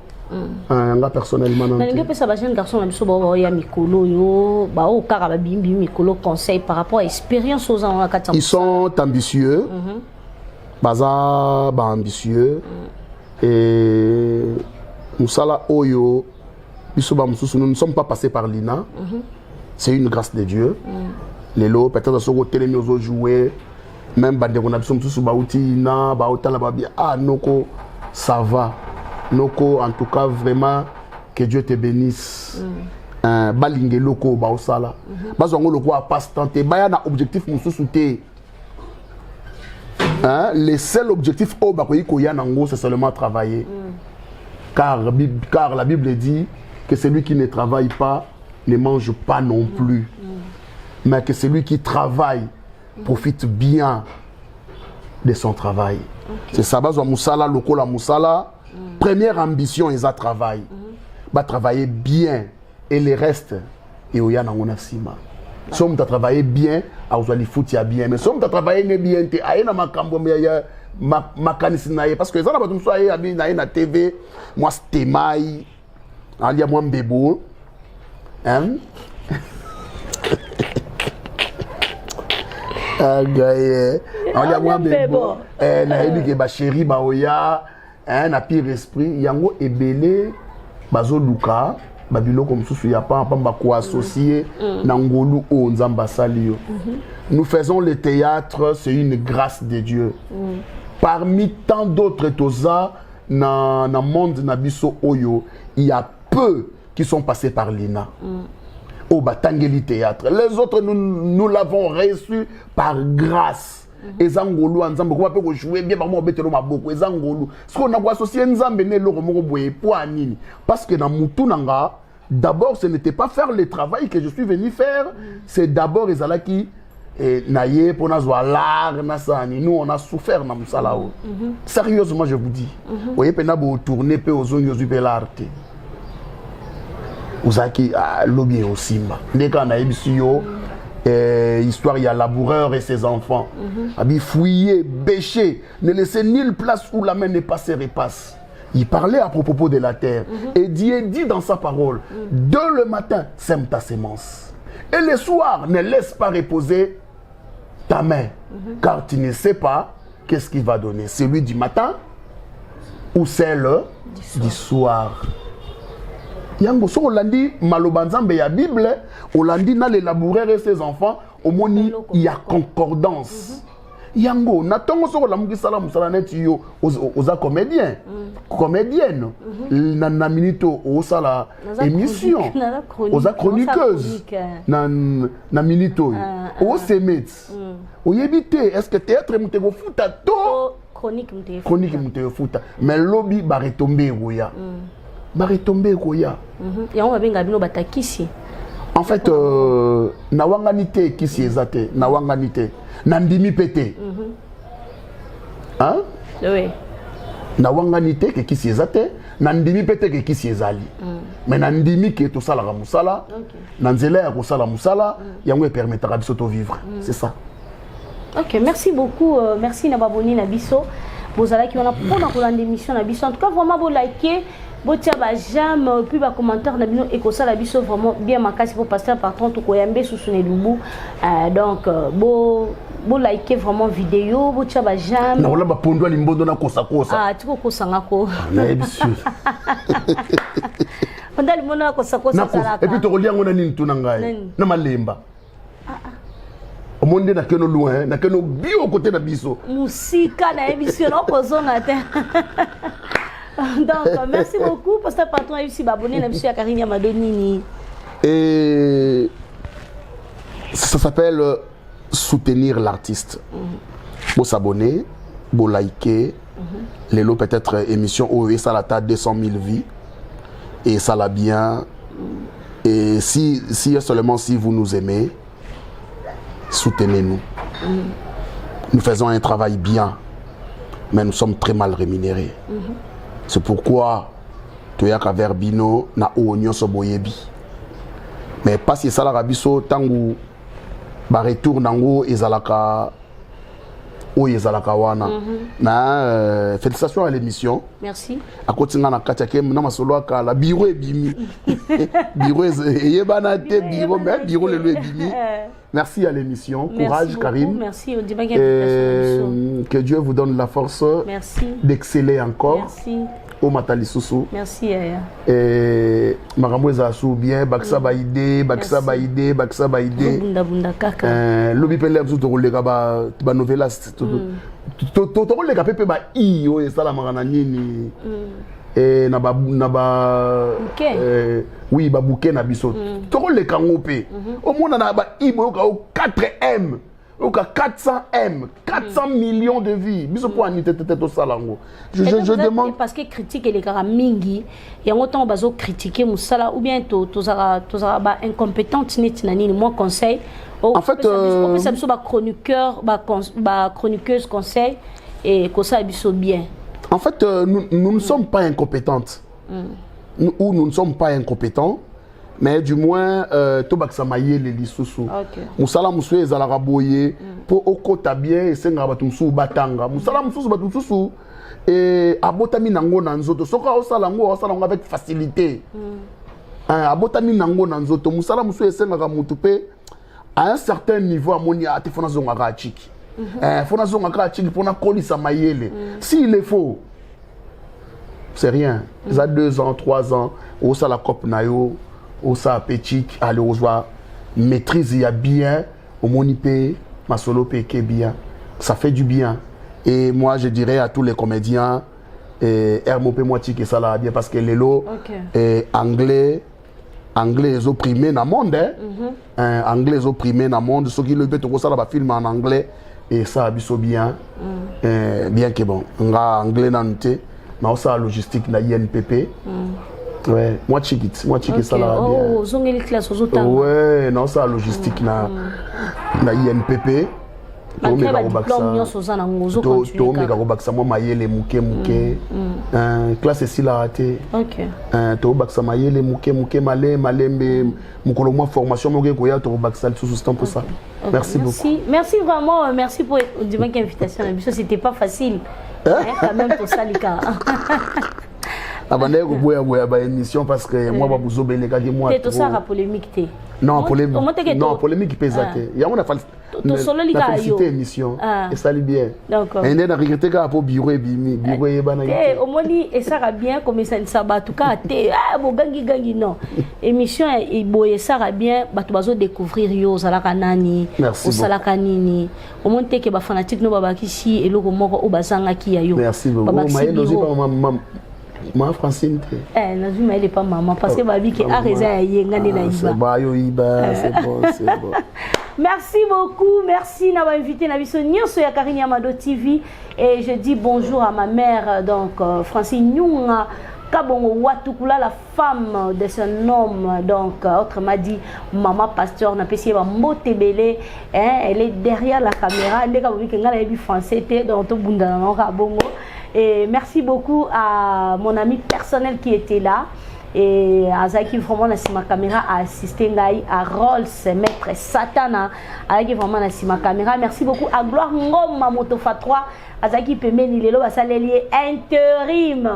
Nga personnellement na ngi pesa ba jeune garçon na biso ba ya mikolo yo ba o kara ba bimbi mikolo conseil par rapport à expérience aux en kata. Ils sont ambitieux. Baza ba ambitieux et musala oyo biso ba mususu nous ne sommes pas passés par l'INA. C'est une grâce de Dieu. Les lots peut-être sur côté les aux jouer même bande on a besoin sous bauti na baota la babia ah noko ça va noko en tout cas vraiment que Dieu te bénisse. Balingé loko baosala bazongo loko a passe tenter baya na objectif mususu te. Les seuls objectifs au bakoyi koya nango c'est seulement travailler. Car la Bible dit que celui qui ne travaille pas ne mange pas non plus. Mais que celui qui travaille profite bien de son travail. C'est ça, base Moussala, lokola Moussala. Première ambition, ils ont travaillé. Bah travailler bien et le reste, et où y a na sima. Si on a travaillé bien, on a les bien. Mais si on a travaillé bien, tu as na makambo makanisinaye parce que ça na batum soye abi na TV, moi c'était mai, alia moi mbebo. Hein? Gaye on ya moi bebo na ebi ke ba chéri ba oya na pire esprit yango ebele bazo luka ba biloko mususu ya pa ba ko associer na ngolu o nzamba salio. Nous faisons le théâtre, c'est une grâce de Dieu. Parmi tant d'autres toza na monde na biso oyo, il y a peu qui sont passés par l'INA. Au Batangeli théâtre. Les autres, nous l'avons reçu par grâce. Ezangolu ensemble, comment peut jouer bien par moi betelo maboko ezangolu. Ce qu'on a associé nzambe ne lo mo boye pour nini parce que dans mutunanga d'abord ce n'était pas faire le travail que je suis venu faire, c'est d'abord ezalaki naye pour nazwa l'art nasani. Nous on a souffert na musalao. Sérieusement je vous dis. Voyez pena bo tourner pe ozongi ozupe l'art. Uzaki lobby au Simba. Dès qu'on a yo histoire il y a laboureur et ses enfants. Abi fouiller, bêcher, ne laisser nulle place où la main ne passe et repasse. Il parlait à propos de la terre et Dieu dit dans sa parole dès le matin sème ta sémence et le soir ne laisse pas reposer ta main car tu ne sais pas qu'est-ce qu'il va donner, celui du matin ou celle du soir. Yango so Olandi malobanzambe ya Bible, Olandi na les laboureurs et ses enfants, au moni il y a concordance. Yango na tongo so lamuki sala musala net yo oza comédien, comédienne. Na minito o sala émission. Oza chroniqueuse. Na minito. O semet. O yebite est-ce que théâtre mutego futa to chronique mutego futa. Mais lobby ba retomber goya. Baritombe koya. En fait, nawanganite kisi ezate, nawanganite, nandimi pete. Hein? Oui. Nawanganite ke kisi ezate, nandimi pete ke kisi ezali. Mais nandimi ke to sala musala, nanzela ya ko sala musala, yango permettra biso to vivre. C'est ça. OK, merci beaucoup, merci Nababoni Nabiso. vous allez qui on a pour la émission na biso. En tout cas vraiment vous likez, vous tia ba j'aime puis ba commentaire na bino et que ça la biso vraiment bien makasi pour passer par contre ko yambe sous ne lubu. Donc vous likez vraiment vidéo, vous tia ba j'aime. Na wala ba pondo limbondo na kosa. Ah tu ko kosa ngako. Na ebisu. Onda limbondo na kosa salaka. Et puis to kolia ngona nini tunangai. Na malemba. Au monde na keno loin, na keno bio côté na biso. Musika na émission na kozonga te. Donc merci beaucoup parce que patron ici abonné na monsieur Karine Amadonini. Et ça s'appelle soutenir l'artiste. Pour s'abonner, pour liker, les lots peut-être émission OE ça la table 200 000 vies et ça l'a bien. Et si seulement si vous nous aimez, soutenez-nous. Nous faisons un travail bien, mais nous sommes très mal rémunérés. C'est pourquoi Toyaka Verbino na oignon soboyebi. Mais pas si ça la rabiso tangu ba retour nango ezalaka o ezalaka wana. Na félicitations à l'émission. Merci. A kotinga na katiake na masolo aka la biro ebimi. Biro yebana te biro mais biro le ebimi. Merci à l'émission. Courage, Karim. Merci. On dit bien que Dieu vous donne la force d'exceller encore. Merci. Au Matali Soussou. Merci. Et Maramou Zassou bien. Baksa Baïdé, Baksa Baïdé, Baksa Baïdé. Bunda Bunda Kaka. Lobi Pelem Souto Rolega ba novelas. Toto Rolega Pepe ba I. Oh, et ça la Marananini. Et naba oui ba bouquet na biso toro le kangope au monde na ba ibo au 4M au 400M 400 millions de vies biso pour anité tete salango je demande parce que critique les cara mingi et en autant bazo critiquer musala ou bien tozara ba incompétente net na nini moi conseil en fait on peut ça ba chroniqueur ba chroniqueuse conseil et que ça biso bien. En fait, nous ne sommes pas incompétentes. Nous ne sommes pas incompétents, mais du moins, Tobak Samaye les lissousou. Moussala Moussou et Zalaraboye, pour Okota bien et Sengabatumsou Batanga. Moussala Moussou Batumsou et Abotami Nango Nanzoto. Soka Osalango avec facilité. Abotami Nango Nanzoto. Moussala Moussou et Sengabatumoupe à un certain niveau, à mon ya, te fona zonga chiki. Fona zonga chiki pour na koli Samayele. S'il est faux, c'est rien. Ça 2 ans, 3 ans, au ça la cop nayo, au ça petit, allez au joie, maîtrise il y a bien, au monipé, ma solo péké bien. Ça fait du bien. Et moi je dirais à tous les comédiens, Hermopé moitié que ça là bien parce que les lots anglais ils opprimés dans le monde. Anglais ils opprimés dans le monde. Ceux qui le veulent, ça va filmer en anglais et ça a bien. Bien que bon, on a anglais dans le thé. Mais aussi la logistique na INPP. Ouais, moi chiquit ça là bien. Oh, zongeli classe aux autres. Ouais, non ça la logistique na INPP. Malgré la diplôme nyos aux ana ngozo continue. To mega ko baksa mo mayele muke. Classe ici là raté. OK. To baksa mayele muke malembe mukolo mo formation mo ko ya to baksa tout ce temps pour ça. Merci beaucoup. Merci vraiment, merci pour votre invitation. C'était pas facile. Quand même pour ça, les gars. Abandé ko boya ba émission parce que moi ba buzobele ka ki moi. T'es tout ça la polémique té. Non, polémique pesate. Il y a on a fait la émission et ça lui bien. D'accord. Et on a regretté ka pour bureau et bana. Au moni et ça va bien comme ça en tout cas té bo gangi non. Émission et boye ça va bien bato bazo découvrir yo zala kanani au sala kanini. Au monte ke ba fanatique no baba kishi et loko moko o bazanga ki ya yo. Merci beaucoup. Ma Francine. Elle n'est pas maman parce que ma vie qui a raison c'est bon. Merci beaucoup, merci d'avoir invité Nabiso Nyonso ya Karine Amado TV et je dis bonjour à ma mère donc Francine Nyunga Kabongo Watukula, la femme de son homme, donc autrement dit maman pasteur n'a pas essayé de m'otébélé, elle est derrière la caméra, elle est français donc tout bunda. Et merci beaucoup à mon ami personnel qui était là. et azaki vraiment na sima caméra a assisté ngai à Rolls maître Satana azaki vraiment na sima caméra. Merci beaucoup à Gloire Ngoma Motofa 3 azaki pemeni lelo basaleli intérim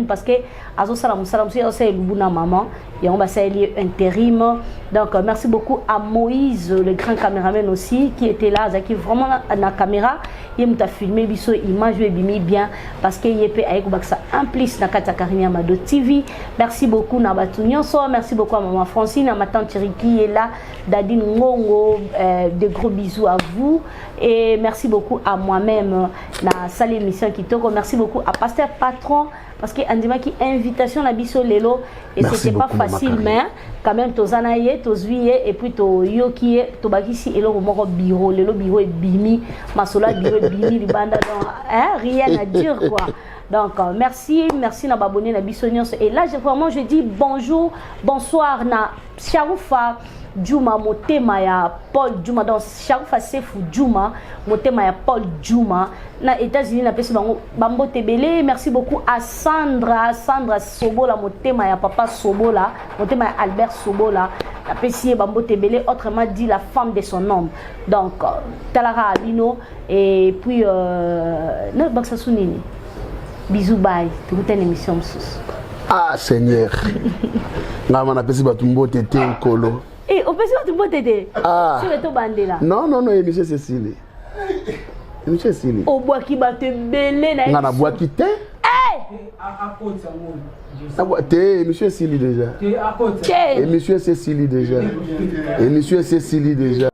parce que azo sala musala musi ose lubuna maman et on basaleli intérim. Donc merci beaucoup à Moïse le grand caméraman aussi qui était là azaki vraiment na caméra il m'a filmé biso image bimi bien parce que yepé ayeko baksa implice na kata Karine Amado TV. Merci beaucoup na batu nyonso, merci beaucoup à maman Francine, à ma tante Riki est là, Dadine Ngongo, de gros bisous à vous et merci beaucoup à moi-même na salle émission Kitoko. Merci beaucoup à Pasteur Patron parce que andima qui invitation na biso lelo et c'était pas facile mais quand même tozanaye tozuye et puis to yoki to bakisi elo moko bureau lelo bureau et bimi masola bureau bimi libanda donc hein, rien à dire quoi. Donc merci na babonné na biso nyonso et là je dis bonjour bonsoir na Sharoufa Djouma motema ya Paul Djouma donc Sharoufa Sefou Djouma motema ya Paul Djouma na États-Unis na pesi bango bambo tebele. Merci beaucoup à Sandra Sobola motema ya papa Sobola motema ya Albert Sobola na pesi bambo tebele autrement dit la femme de son homme. Donc Talara Abino et puis ne baksa sunini bisous bye tu une émission sous. Ah Seigneur ngama na pesi batumbo tete nkolo. Eh, on peut se battre tété. Ah. C'est le bandé là. Non, monsieur Cécile. Monsieur Cécile. Au bois qui bat belé na. Ngana bois qui té? Eh! À côté ça mon. Té, monsieur Cécile déjà. À côté. Et monsieur Cécile déjà. Et monsieur Cécile déjà.